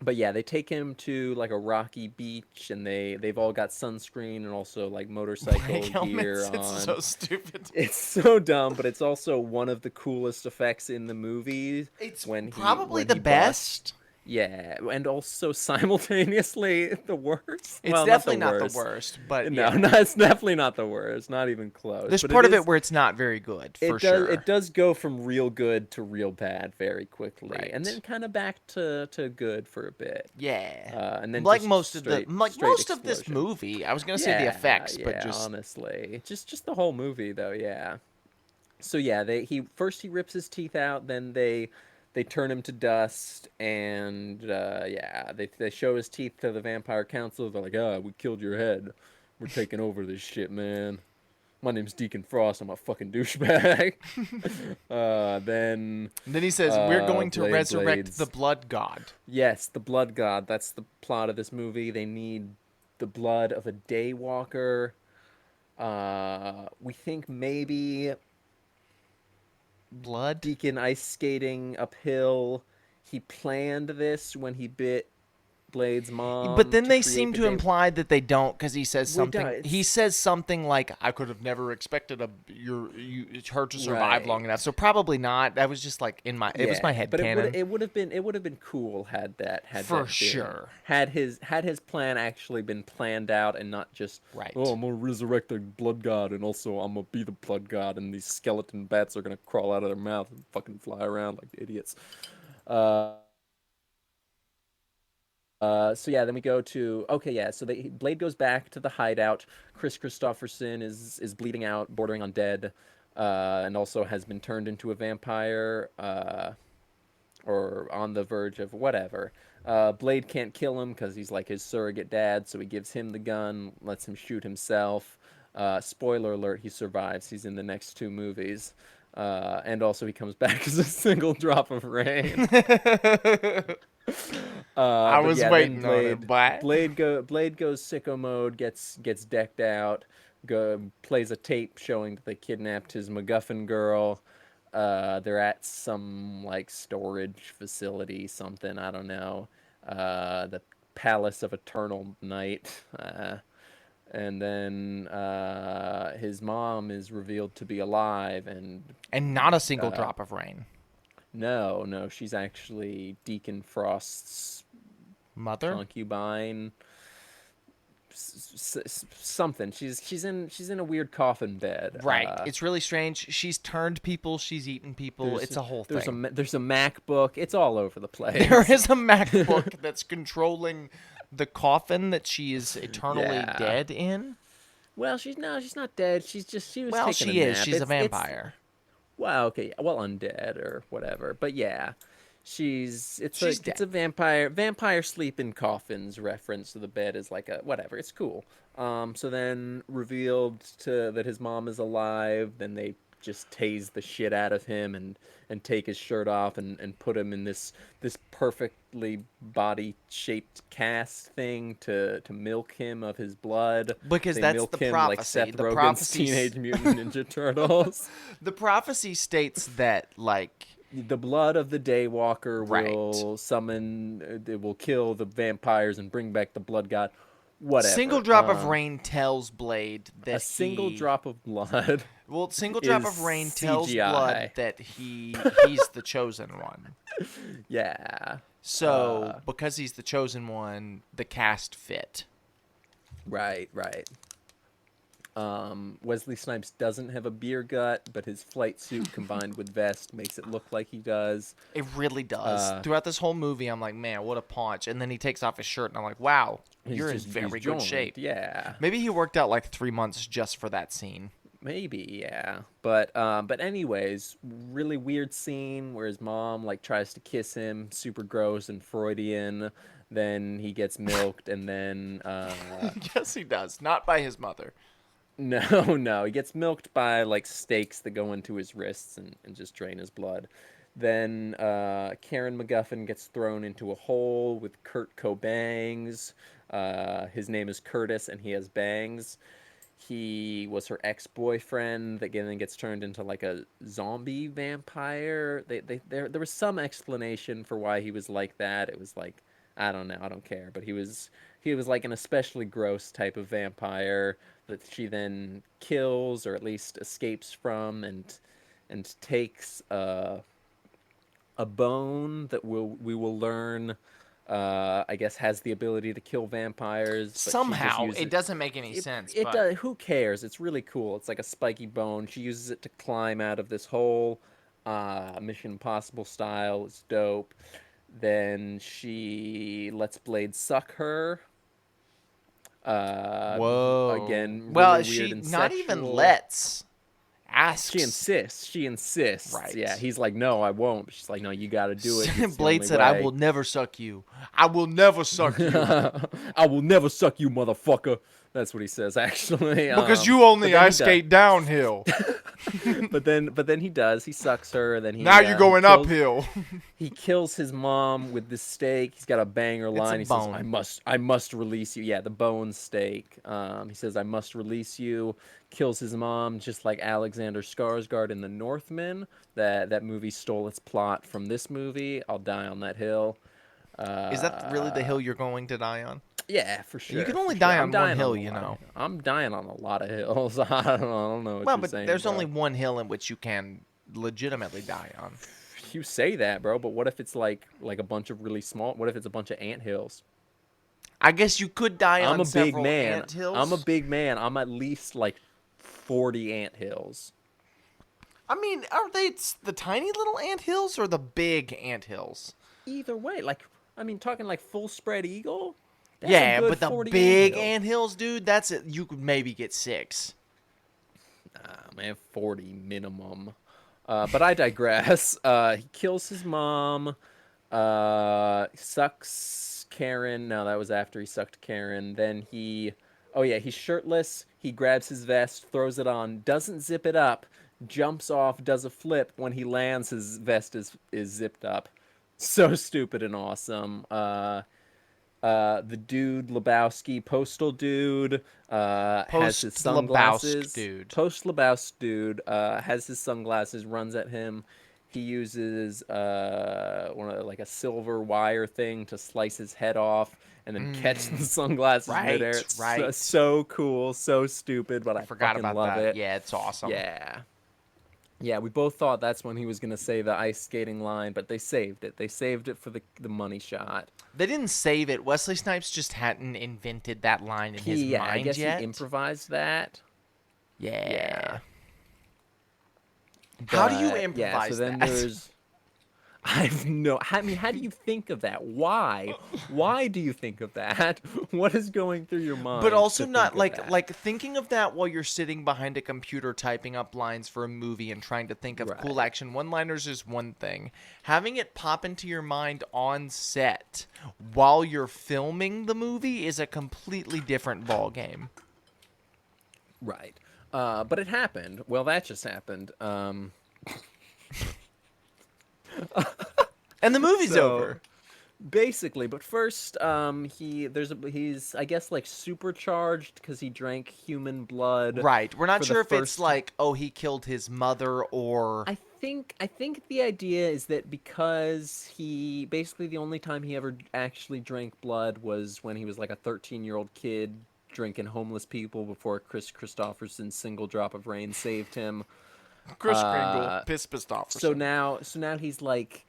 but yeah, they take him to like a rocky beach, and they've all got sunscreen and also like Like motorcycle gear helmets, it's on. so stupid. It's so dumb, but it's also one of the coolest effects in the movie It's when probably the he busts. best. Yeah, and also simultaneously the worst. It's Well, not the definitely not the worst. worst, but No, yeah. no, it's definitely not the worst. Not even close. There's But part of it where it's not very good, for it sure. does go from real good to real bad very quickly, and Right. then kind of back to good for a bit. Yeah. And then Like just most of the straight most of this explosion. movie. I was gonna say the Yeah, effects, but yeah. just Honestly, just the whole movie though. Yeah. So yeah, he rips his teeth out, then they turn him to dust, and yeah, they show his teeth to the vampire council. They're like, "Ah, we killed your head. We're taking over this shit, man. My name's Deacon Frost. I'm a fucking douchebag." Then and then he says, "We're going to resurrect the Blades. blood god." Yes, the blood god. That's the plot of this movie. They need the blood of a daywalker. We think maybe Blood? Deacon ice skating uphill. He planned this when he bit Blade's But mom then to they create seem the to day. imply that they don't because he says We don't. something. He says something like, "I could have never expected her to survive long Right. enough." So probably not. That was just like it was my Yeah, head but canon. it would have been cool had For that been sure. had his plan actually been planned out and not just, Right. oh, I'm gonna resurrect the blood god, and also I'm gonna be the blood god, and these skeleton bats are gonna crawl out of their mouth and fucking fly around like idiots. Uh, so yeah, then we go to okay, yeah. So Blade goes back to the hideout. Chris Christopherson is bleeding out, bordering on dead, and also has been turned into a vampire, or on the verge of whatever. Blade can't kill him because he's like his surrogate dad, so he gives him the gun, lets him shoot himself. Spoiler alert: he survives. He's in the next two movies. And also he comes back as a single drop of rain. I But was yeah, then waiting on it, but Blade goes sicko mode, gets decked out, plays a tape showing that they kidnapped his MacGuffin girl. They're at some like storage facility, something I don't know. The Palace of Eternal Night. And then his mom is revealed to be alive, and and not a single uh, drop of rain. no, she's actually Deacon Frost's Mother? concubine, something. She's in a weird coffin bed. Right. It's really strange. She's turned people. She's eaten people. It's a whole thing. There's a MacBook. It's all over the place. There is a MacBook that's controlling the coffin that she is eternally Yeah. dead in. Well, she's not dead. She was Well, taking she a is. nap. She's a It's vampire. well, okay, well, undead or whatever. But yeah, She's it's dead. a vampire sleep in coffins reference to the bed is like a whatever. It's cool. So then revealed to that his mom is alive. Then they just tase the shit out of him and take his shirt off and put him in this perfectly body shaped cast thing to milk him of his blood. Because They that's milk the him like prophecy. Seth The Rogen's prophecy. Teenage Mutant Ninja Turtles. The prophecy states that, like, The blood of the Daywalker Right. will summon, it will kill the vampires and bring back the blood god. Whatever. single drop of rain tells Blade that A single he, drop of blood. Well, single drop is of rain tells CGI. Blood that he's the chosen one. Yeah. So, because he's the chosen one, the cast fit. Right. Wesley Snipes doesn't have a beer gut, but his flight suit combined with vest makes it look like he does. It really does. Throughout this whole movie, I'm like, man, what a paunch. And then he takes off his shirt, and I'm like, wow, you're in very He's good joined, shape. Yeah. Maybe he worked out like 3 months just for that scene. Maybe, yeah. But anyways, really weird scene where his mom like tries to kiss him, super gross and Freudian. Then he gets milked, and then Yes, he does. Not by his mother. no, he gets milked by like stakes that go into his wrists and just drain his blood. Then Karen MacGuffin gets thrown into a hole with Kurt Cobangs. His name is Curtis, and he has bangs. He was her ex-boyfriend that then gets turned into like a zombie vampire. There was some explanation for why he was like that. It was like, I don't know, I don't care, but he was like an especially gross type of vampire that she then kills or at least escapes from, and takes a bone that we will learn, I guess, has the ability to kill vampires. But Somehow, she just it doesn't make any sense. it But does. Who cares? It's really cool. It's like a spiky bone. She uses it to climb out of this hole, Mission Impossible style. It's dope. Then she lets Blade suck her. whoa. Again, really Well, weird she and not sexual. even lets. Asks. She insists. She insists. Right. Yeah, he's like, no, I won't. She's like, no, you got to do it. It's the Blade only said, way. "I will never suck you. I will never suck you I will never suck you, motherfucker. That's what he says, actually. because you only but then he ice skate downhill. but then he does. He sucks her. Then he Now you're going kills, uphill." He kills his mom with this stake. He's got a banger line. He bone. says, I must release you. Yeah, the bone stake. He says, I must release you. Kills his mom, just like Alexander Skarsgård in The Northman. That movie stole its plot from this movie. I'll die on that hill. Is that really the hill you're going to die on? Yeah, for sure. You can only for die sure. on one hill, you know. I'm dying on a lot of hills. I don't know what Well, you're but saying, there's bro. only one hill in which you can legitimately die on. You say that, bro, but what if it's like a bunch of really small? What if it's a bunch of ant hills? I guess you could die on I'm a big several man. ant hills. I'm a big man. I'm at least like 40 ant hills. I mean, are they the tiny little ant hills or the big ant hills? Either way, talking like full spread eagle. That's a Yeah, good but the 40 big anthill. ant hills, dude, that's it. You could maybe get 6. Nah, man, 40 minimum. But I digress. He kills his mom. Sucks Karen. No, that was after he sucked Karen. Then he's shirtless. He grabs his vest, throws it on, doesn't zip it up, jumps off, does a flip. When he lands, his vest is zipped up. So stupid and awesome. The dude Lebowski, Postal Dude, has his sunglasses. Post-Lebowsk dude. Post-Lebowsk dude has his sunglasses, runs at him. He uses like a silver wire thing to slice his head off and then catch the sunglasses midair. It's right. so cool, so stupid, but I Forgot fucking about love that. it. Yeah, it's awesome. Yeah. Yeah, we both thought that's when he was going to say the ice skating line, but they saved it. They saved it for the money shot. They didn't save it. Wesley Snipes just hadn't invented that line in his mind I guess yet. he improvised that. Yeah. How do you improvise yeah, so then that? there's how do you think of that? Why do you think of that? What is going through your mind? But also to not think of that? like thinking of that while you're sitting behind a computer typing up lines for a movie and trying to think of cool Right. action one-liners is one thing. Having it pop into your mind on set while you're filming the movie is a completely different ball game. Right. But it happened. Well, that just happened. And the movie's over. Basically, but first, he's I guess like supercharged because he drank human blood. Right. We're not for the sure if it's first- like, oh, he killed his mother or I think the idea is that because he basically the only time he ever actually drank blood was when he was like a 13-year-old kid drinking homeless people before Chris Christopherson's Single Drop of Rain saved him. Chris Kringle, pissed off. So now he's like,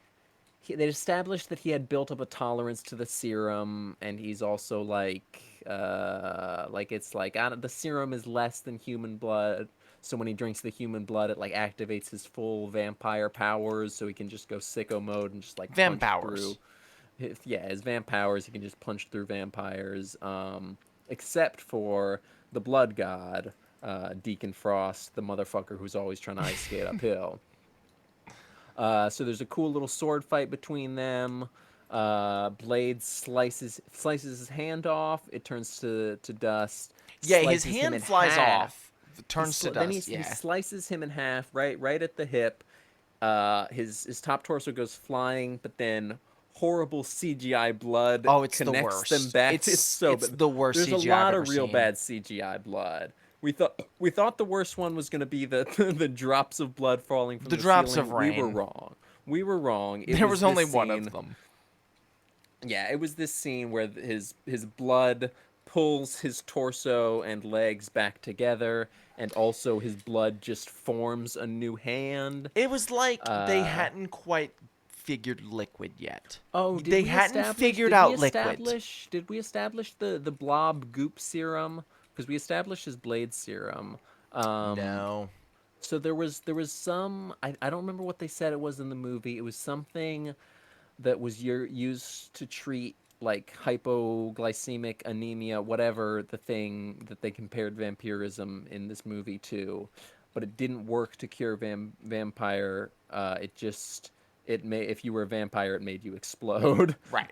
they established that he had built up a tolerance to the serum, and he's also like it's like the serum is less than human blood. So when he drinks the human blood, it like activates his full vampire powers, so he can just go sicko mode and just like punch Vampowers. through. His vampowers, he can just punch through vampires. Except for the blood god, Deacon Frost, the motherfucker who's always trying to ice skate uphill. So there's a cool little sword fight between them. Blade slices his hand off. It turns to dust. Yeah, his Slices him in hand flies half. off. Turns to Then dust. he Yeah. slices him in half, right at the hip. his top torso goes flying, but then horrible CGI blood Oh, it's the connects them worst. back. It's It's so it's bad. the worst There's a CGI I've lot ever of real seen. bad CGI blood. We thought the worst one was gonna be the the drops of blood falling from The the drops ceiling. of We were rain. wrong. We were wrong. It There was was only this one scene. of them. Yeah, it was this scene where his blood pulls his torso and legs back together, and also his blood just forms a new hand. It was like they Uh, hadn't quite figured liquid yet. oh, They hadn't figured out liquid. Did we establish the blob goop serum? Because we established his blade serum. Um, No. so there was some I don't remember what they said it was in the movie. It was something that was used to treat like hypoglycemic anemia, whatever the thing that they compared vampirism in this movie to, but it didn't work to cure vampire. It may if you were a vampire, it made you explode. Right.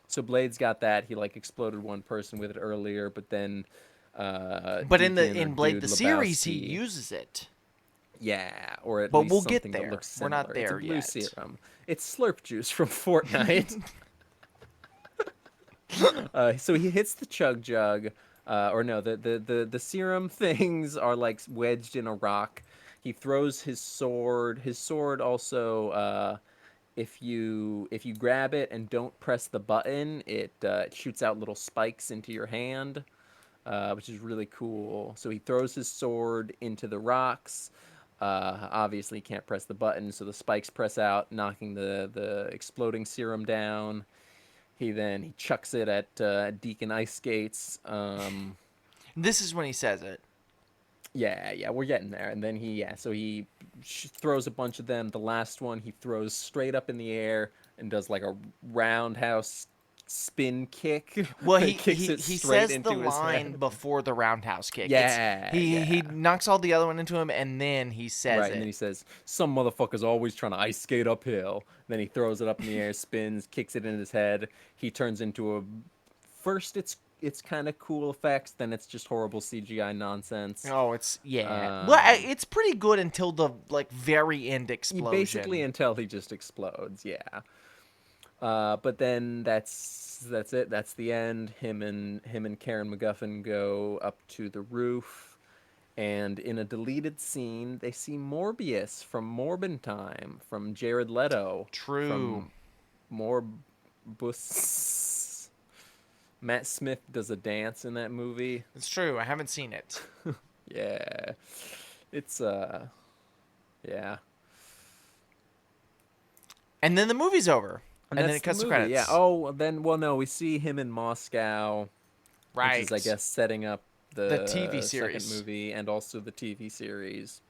So Blade's got that. He like exploded one person with it earlier, but then. But in Deacon or in Blade Dude the series, he Lebowski- uses it. yeah, or at But least we'll get something there. that looks We're similar. not there it's a blue yet. serum. It's Slurp juice from Fortnite. So he hits the chug jug, or no, the serum things are like wedged in a rock. He throws his sword. His sword also, if you grab it and don't press the button, it shoots out little spikes into your hand, which is really cool. So he throws his sword into the rocks. Obviously, he can't press the button, so the spikes press out, knocking the exploding serum down. He chucks it at Deacon Ice Skates. This is when he says it. Yeah, we're getting there. And then so he throws a bunch of them. The last one he throws straight up in the air and does like a roundhouse spin kick. Well, He he kicks he, it he straight says the into his line head. before the roundhouse kick. Yeah, He yeah. knocks all the other one into him, and then he says Right, it. and then he says, "Some motherfucker's always trying to ice skate uphill." Then he throws it up in the air, spins, kicks it in his head. He turns into a. First, it's kind of cool effects. Then it's just horrible CGI nonsense. Oh, it's yeah. Um, Well, it's pretty good until the like very end explosion. Basically, until he just explodes. Yeah. But then that's it. That's the end. Him and Karen McGuffin go up to the roof, and in a deleted scene, they see Morbius from Morbin Time from Jared Leto. True. From Morbus. Matt Smith does a dance in that movie. It's true. I haven't seen it. Yeah, it's yeah. And then the movie's over. And then that's it cuts the to movie, credits. Yeah. Oh, then no, we see him in Moscow, right. which is, I guess, setting up the TV series. second movie and also the TV series.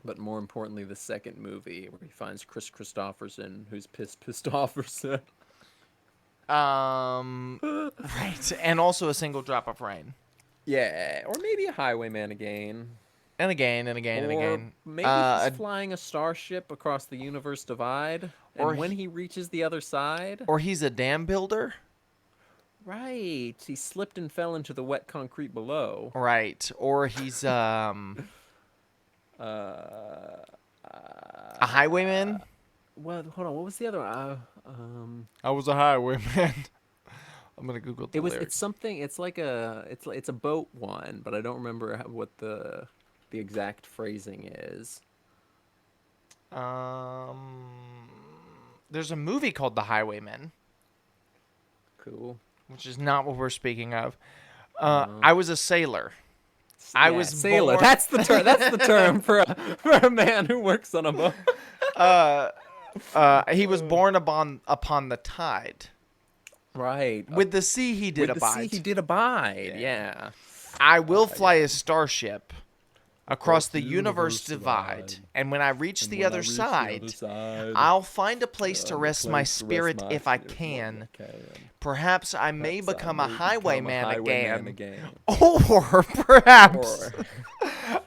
But more importantly, the second movie where he finds Chris Christopherson, who's pissed Offerson. Right. And also a single drop of rain. Yeah, or maybe a highwayman again. And again, and again, and Or again. maybe he's flying a starship across the universe divide, and Or when he reaches the other side... Or he's a dam builder. Right. He slipped and fell into the wet concrete below. Right. Or he's a highwayman. Well, hold on. What was the other one? I was a highwayman. I'm gonna Google the It's lyrics. something. It's like it's a boat one, but I don't remember what the exact phrasing is. There's a movie called The Highwayman, Cool. which is not what we're speaking of. I was a sailor. I Yeah, was sailor. born- That's the term. That's the term for a man who works on a boat. He was born upon the tide. Right. With the sea, he did With the abide. sea, he did abide. Yeah. I will fly a starship across the universe divide, and when I reach the other side, I'll find a place to rest my spirit if I can. Perhaps I may become a highwayman again. Or perhaps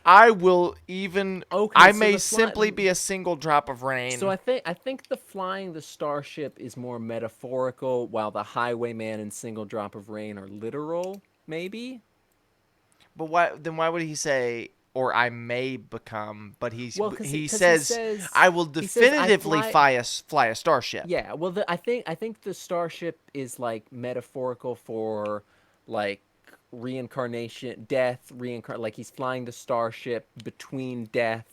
I will even. Okay, I so may the simply be a single drop of rain. So I think the flying the starship is more metaphorical, while the highwayman and single drop of rain are literal. Maybe. But why? Then why would he say or I may become, but Well, he 'cause says I will he says, "I definitively fly a starship. Yeah, well, I think the starship is like metaphorical for like reincarnation, death, like he's flying the starship between death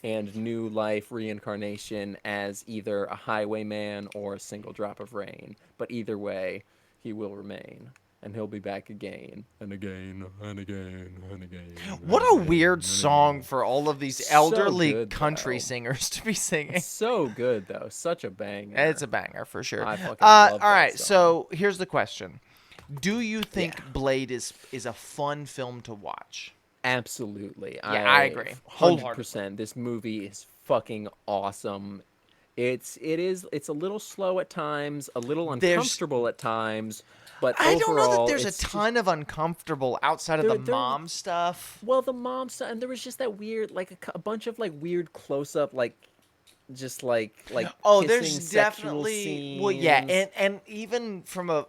and new life reincarnation as either a highwayman or a single drop of rain. But either way, he will remain. And he'll be back again and again and again and again. What a weird song for all of these So elderly good, country though. singers to be singing. So good though, such a banger. It's a banger for sure. I fucking All love that right, song. so here's the question: do you think Yeah. Blade is a fun film to watch? Absolutely. Yeah, I agree. 100%. This movie is fucking awesome. It's a little slow at times, a little There's- uncomfortable at times, but I don't know that overall, there's a it's just- ton of uncomfortable outside of the There- mom stuff. well, the mom stuff, and there was just that weird, like a bunch of like weird close up, like just like Oh, kissing there's sexual definitely well, yeah, scenes. and even from a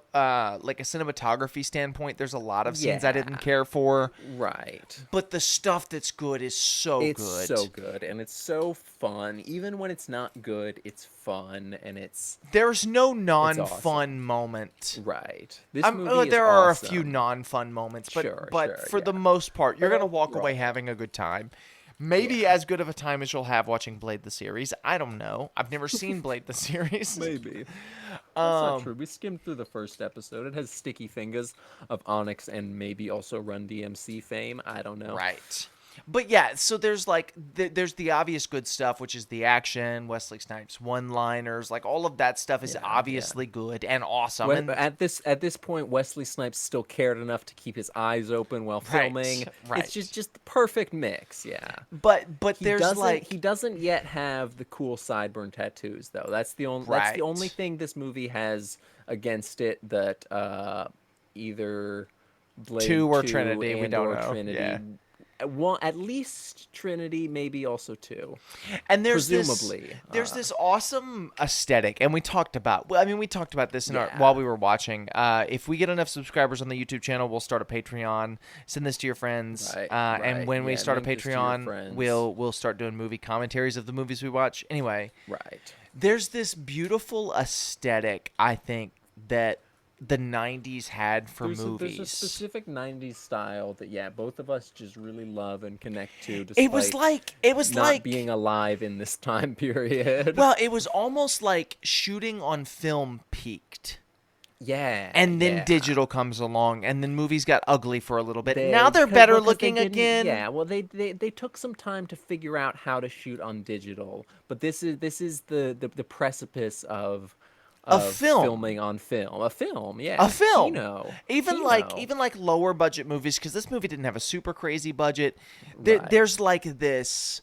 like a cinematography standpoint, there's a lot of scenes I didn't Yeah. care for. Right. But the stuff that's good is so It's good. so good, and it's so fun. Even when it's not good, it's fun, and it's There's no awesome. non-fun moment. right. This movie is There are a few awesome. non-fun moments, but Sure, for the yeah. most part, you're But gonna walk away overall- having a good time. Maybe as good of a time as you'll have watching Blade the series. I don't know. I've never seen Blade the series. Maybe. That's not true. We skimmed through the first episode. It has sticky fingers of Onyx and maybe also Run DMC fame. I don't know. Right. But yeah, so there's like there's the obvious good stuff, which is the action, Wesley Snipes one-liners, like all of that stuff is Yeah, obviously good and awesome. When, and at this point, Wesley Snipes still cared enough to keep his eyes open while filming. right. It's just the perfect mix. Yeah. but He there's doesn't. like He doesn't yet have the cool sideburn tattoos, though. That's the only. That's the only Right. thing this movie has against it. That either Blade 2 or 2 Trinity, we don't or know. Trinity. Yeah. Well, at least Trinity, maybe also 2. And there's Presumably, this awesome aesthetic, and we talked about. Well, I mean, we talked about this in Yeah. while we were watching. If we get enough subscribers on the YouTube channel, we'll start a Patreon. Send this to your friends, Right, and right. when we Yeah, start a link this to your Patreon, friends. we'll start doing movie commentaries of the movies we watch. Anyway, Right. there's this beautiful aesthetic, I think, that the 90s had for There's movies. a specific '90s style that both of us just really love and connect to. it was not like being alive in this time period. well, it was almost like shooting on film peaked. yeah. And then yeah. digital comes along, and then movies got ugly for a little bit. They- Now they're 'cause- better well, 'cause they looking didn't- again. Yeah, well, they took some time to figure out how to shoot on digital, but this is the precipice of film. filming on film. A film, yeah. A film. Kino. Even Kino. like lower budget movies, because this movie didn't have a super crazy budget. Right. There's like this.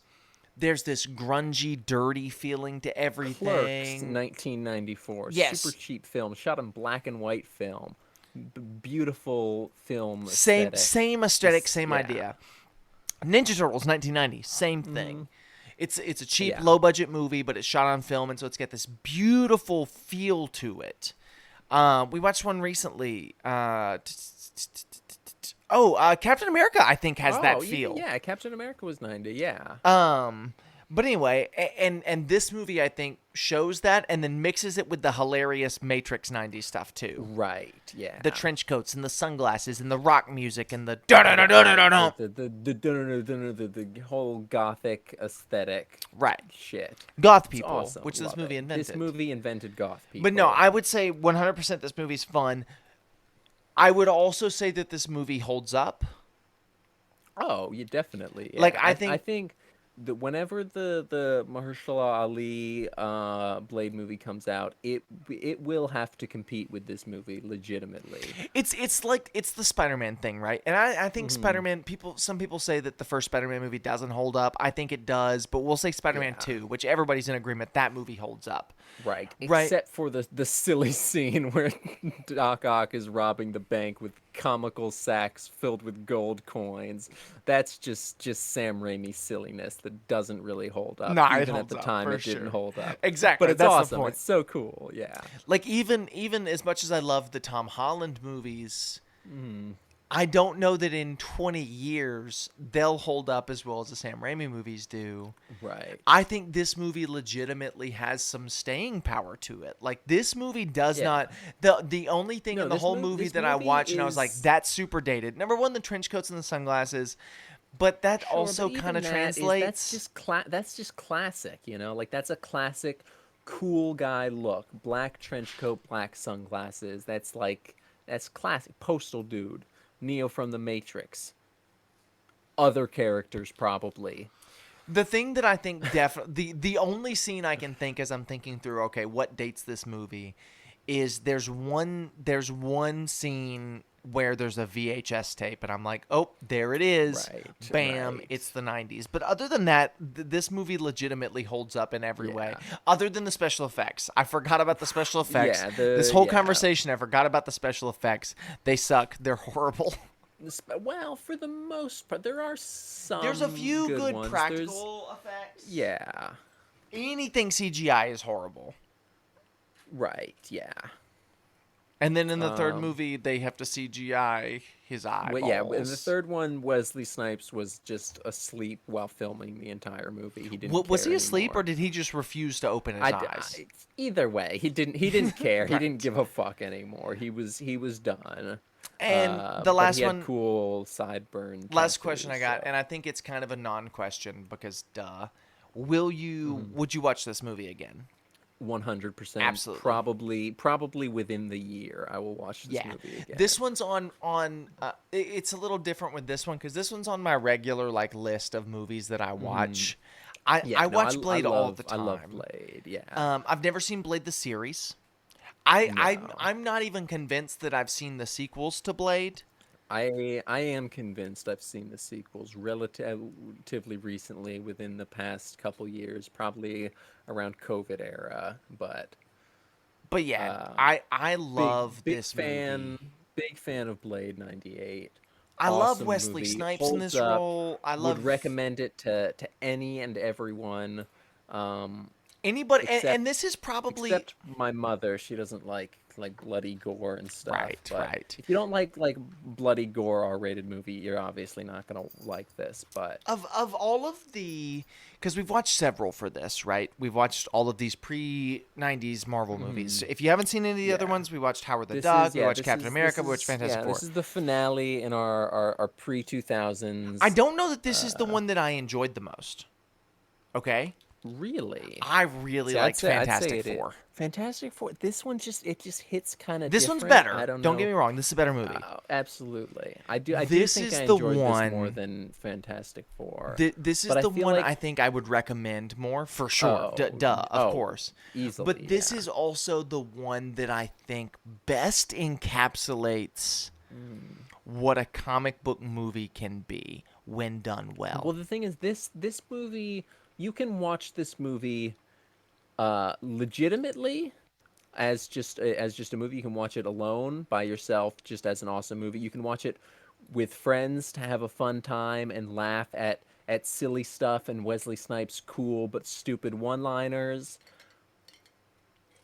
There's this grungy, dirty feeling to everything. Clerks, 1994. Yes. Super cheap film, shot in black and white film. Beautiful film. Same aesthetic, Just- same yeah. idea. Ninja Turtles, 1990, same thing. It's a cheap, Yeah. low budget movie, but it's shot on film, and so it's got this beautiful feel to it. We watched one recently. Captain America, I think, has that feel. Yeah, Captain America was 90. Yeah. But anyway, and this movie I think shows that, and then mixes it with the hilarious Matrix '90s stuff too. Right. Yeah. The trench coats and the sunglasses and the rock music and the da da da da da da. The whole gothic aesthetic. Right. Shit. Goth It's people, awesome. which this Love movie it. invented. This movie invented goth people. But no, I would say 100% this movie's fun. I would also say that this movie holds up. Oh, yeah, definitely. Yeah. Like, I I think that whenever the Mahershala Ali Blade movie comes out, it will have to compete with this movie legitimately. It's like it's the Spider-Man thing, right? And I think Mm-hmm. Spider-Man some people say that the first Spider-Man movie doesn't hold up. I think it does, but we'll say Spider-Man Yeah. 2, which everybody's in agreement that movie holds up. Right. Right. Except for the silly scene where Doc Ock is robbing the bank with comical sacks filled with gold coins. That's just Sam Raimi silliness that doesn't really hold up. Nah, it even holds at the up, time for it didn't sure. hold up. Exactly, But it's that's the awesome. point. It's so cool. Yeah. Like even as much as I love the Tom Holland movies, I don't know that in 20 years they'll hold up as well as the Sam Raimi movies do. Right. I think this movie legitimately has some staying power to it. Like, this movie does Yeah. not the only thing No, in the whole movie this that I movie watched and I was like, is that's super dated. Number one, the trench coats and the sunglasses, but that sure, but also kind even of that is translates. that's just classic, you know? Like that's a classic cool guy look. Black trench coat, black sunglasses. That's classic postal dude. Neo from the Matrix. Other characters probably. The thing that I think definitely the only scene I can think as I'm thinking through, okay, what dates this movie, is there's one scene where there's a VHS tape and I'm like, oh, there it is, Right. bam, it's Right. the 90s. But other than that, this movie legitimately holds up in every way. Yeah. Other than the special effects, I forgot about the special effects. Yeah, This the whole yeah. conversation, I forgot about the special effects. They suck. They're horrible. Well, for the most part, there are There's a some few good good ones. There's practical effects. yeah. Anything CGI is horrible. Right. Yeah. And then in the third Um movie, they have to CGI his Well, yeah, in the eyeballs. third one, Wesley Snipes was just asleep while filming the entire movie. He didn't Was care he asleep or anymore. did he just refuse to open his eyes? Either way, he didn't care. He didn't Right. give a fuck anymore. He was done. And the But he last had one, cool sideburn last question I tattoos. got, So and I think it's kind of a non-question because duh. Would you watch this movie again? 100%, Absolutely. probably within the year, I will watch this Yeah. movie again. This one's it's a little different with this one cuz this one's on my regular like list of movies that I watch. I Yeah, no, watch Blade all the I love time. Blade. Yeah, I've never seen Blade the series. I'm no. not even convinced that I've seen the sequels to Blade. I am convinced I've seen the sequels relatively recently within the past couple years, probably around COVID era, but But yeah, uh I big love big this fan movie. big fan of Blade 98. I love Awesome Wesley movie, Snipes in holds this up. role. I Would love recommend it to any and everyone. Um anybody, and except this is probably except my mother. She doesn't like bloody gore and stuff. right, But right. if you don't like bloody gore R-rated movie, you're obviously not gonna like this. But Of all of the, because we've watched several for this, right? We've watched all of these pre '90s Marvel movies. So if you haven't seen any of the other yeah, ones, we watched Howard the Duck, we watched Captain this America, we watched is Fantastic this Four. is the finale in our pre I 2000s. don't know that this is the one that I enjoyed the most. Okay, Really? I really See, liked I'd say Fantastic it. Four. Fantastic Four. This one just hits kind of This one's different. I better. don't Don't get know. me wrong. This is a better movie. Absolutely. I do This think I is the enjoyed this more one. than Fantastic Four. This is But I the feel one like I think I would recommend more for sure. Duh, of oh, course. But easily, this yeah. is also the one that I think best encapsulates what a comic book movie can be when done Well, well. the thing is, this movie, you can watch this movie legitimately as just a movie. You can watch it alone by yourself, just as an awesome movie. You can watch it with friends to have a fun time and laugh at silly stuff and Wesley Snipes' cool but stupid one-liners.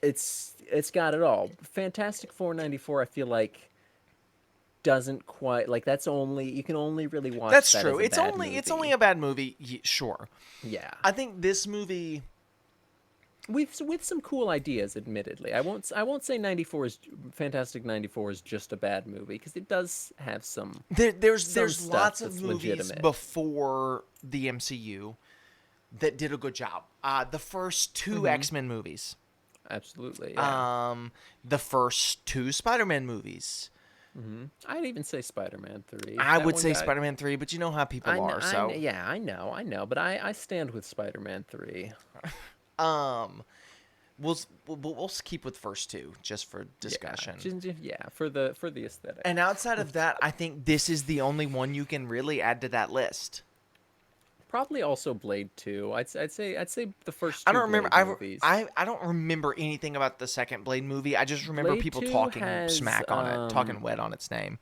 It's got it all. Fantastic Four 94, I feel like doesn't quite like that's only you can only really watch That's that true. as a bad It's only movie. a bad movie, sure. Yeah. I think this movie With some cool ideas, admittedly. I won't say 94 is Fantastic 94 is just a bad movie because it does have some there's stuff lots of that's movies legitimate. before the MCU that did a good job. The first two X-Men movies, Absolutely, yeah. the first two Spider-Man movies. I'd even say Spider-Man 3. I That would one say got Spider-Man 3, but you know how people are, so yeah, I know, but I stand with Spider-Man 3. um we'll keep with first two just for Yeah, discussion. yeah, for the aesthetic. And outside of that, I think this is the only one you can really add to that list. Probably also Blade 2. I'd say the first I two don't remember. Blade movies. I don't remember anything about the second Blade movie. I just remember Blade people 2 talking has smack on it, talking wet on its name.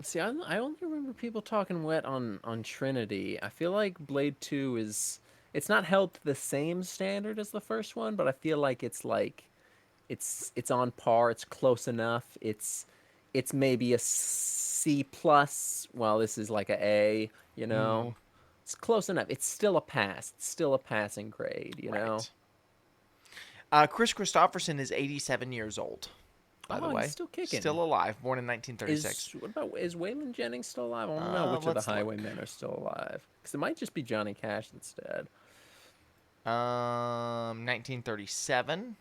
See, I only remember people talking wet on Trinity. I feel like Blade 2 is it's not held to the same standard as the first one, but I feel like it's on par, it's close enough. it's maybe a C plus. Well, this is like a A. You know, it's close enough. It's still a pass. It's still a passing grade. You know. Chris Christopherson is 87 years old. By the way, he's still kicking. Still alive. Born in 1936. Is Waylon Jennings still alive? I don't know which of the Highwaymen are still alive. Because it might just be Johnny Cash instead. 1937.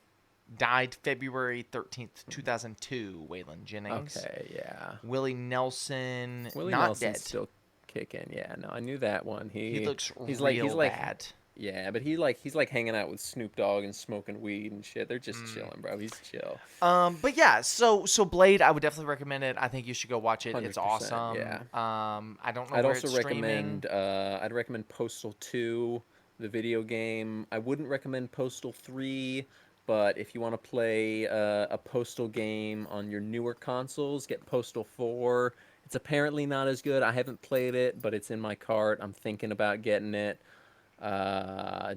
Died February 13th, 2002. Waylon Jennings. Okay, yeah. Willie Nelson. Willie not Nelson's dead. still kicking. Yeah, no, I knew that one. He looks he's real like, bad. Yeah, but he's like hanging out with Snoop Dogg and smoking weed and shit. They're just chilling, bro. He's chill. But yeah, so Blade, I would definitely recommend it. I think you should go watch it. It's 100%, awesome. yeah. I don't know I'd where also it's recommend I'd recommend Postal 2, the video game. I wouldn't recommend Postal 3, but if you want to play a Postal game on your newer consoles, get Postal 4. It's apparently not as good. I haven't played it, but it's in my cart. I'm thinking about getting it.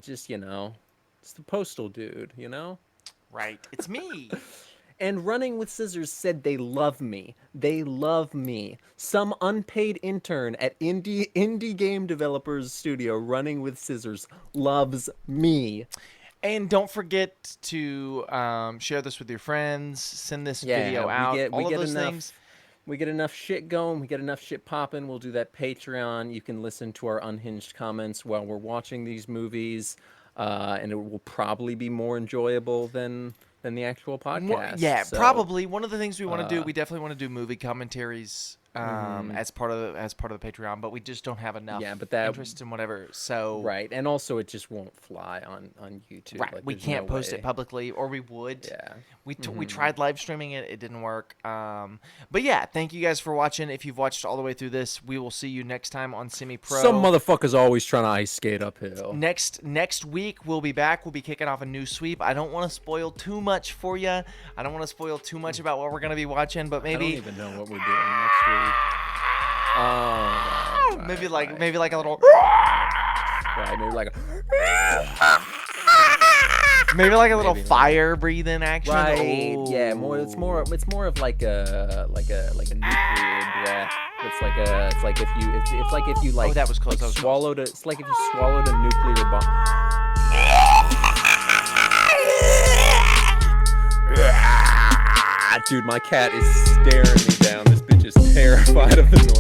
Just, you know, it's the Postal dude, you know? Right. It's me. And Running with Scissors said they love me. They love me. Some unpaid intern at indie game developers studio, Running with Scissors, loves me. And don't forget to share this with your friends. Send this video out. All of those things. We get enough shit going. We get enough shit popping. We'll do that Patreon. You can listen to our unhinged comments while we're watching these movies, and it will probably be more enjoyable than the actual podcast. Probably. One of the things we want to do, we definitely want to do movie commentaries as part of the Patreon, but we just don't have enough interest in whatever. So right, and also it just won't fly on YouTube. Right, like, we can't post it publicly, or we would. Yeah, we tried live streaming it; it didn't work. But yeah, thank you guys for watching. If you've watched all the way through this, we will see you next time on Semi Pro. Some motherfuckers always trying to ice skate uphill. Next week we'll be back. We'll be kicking off a new sweep. I don't want to spoil too much for you. I don't want to spoil too much about what we're gonna be watching, but maybe I don't even know what we're doing next week. Oh, right, maybe like a little. Right, maybe like a little fire breathing action. Right. Oh. Yeah. It's more of like a nuclear breath. It's like if you Oh, that was close. swallowed it's like if you swallowed a nuclear bomb. Dude, my cat is staring me down. This bitch is terrified of the noise.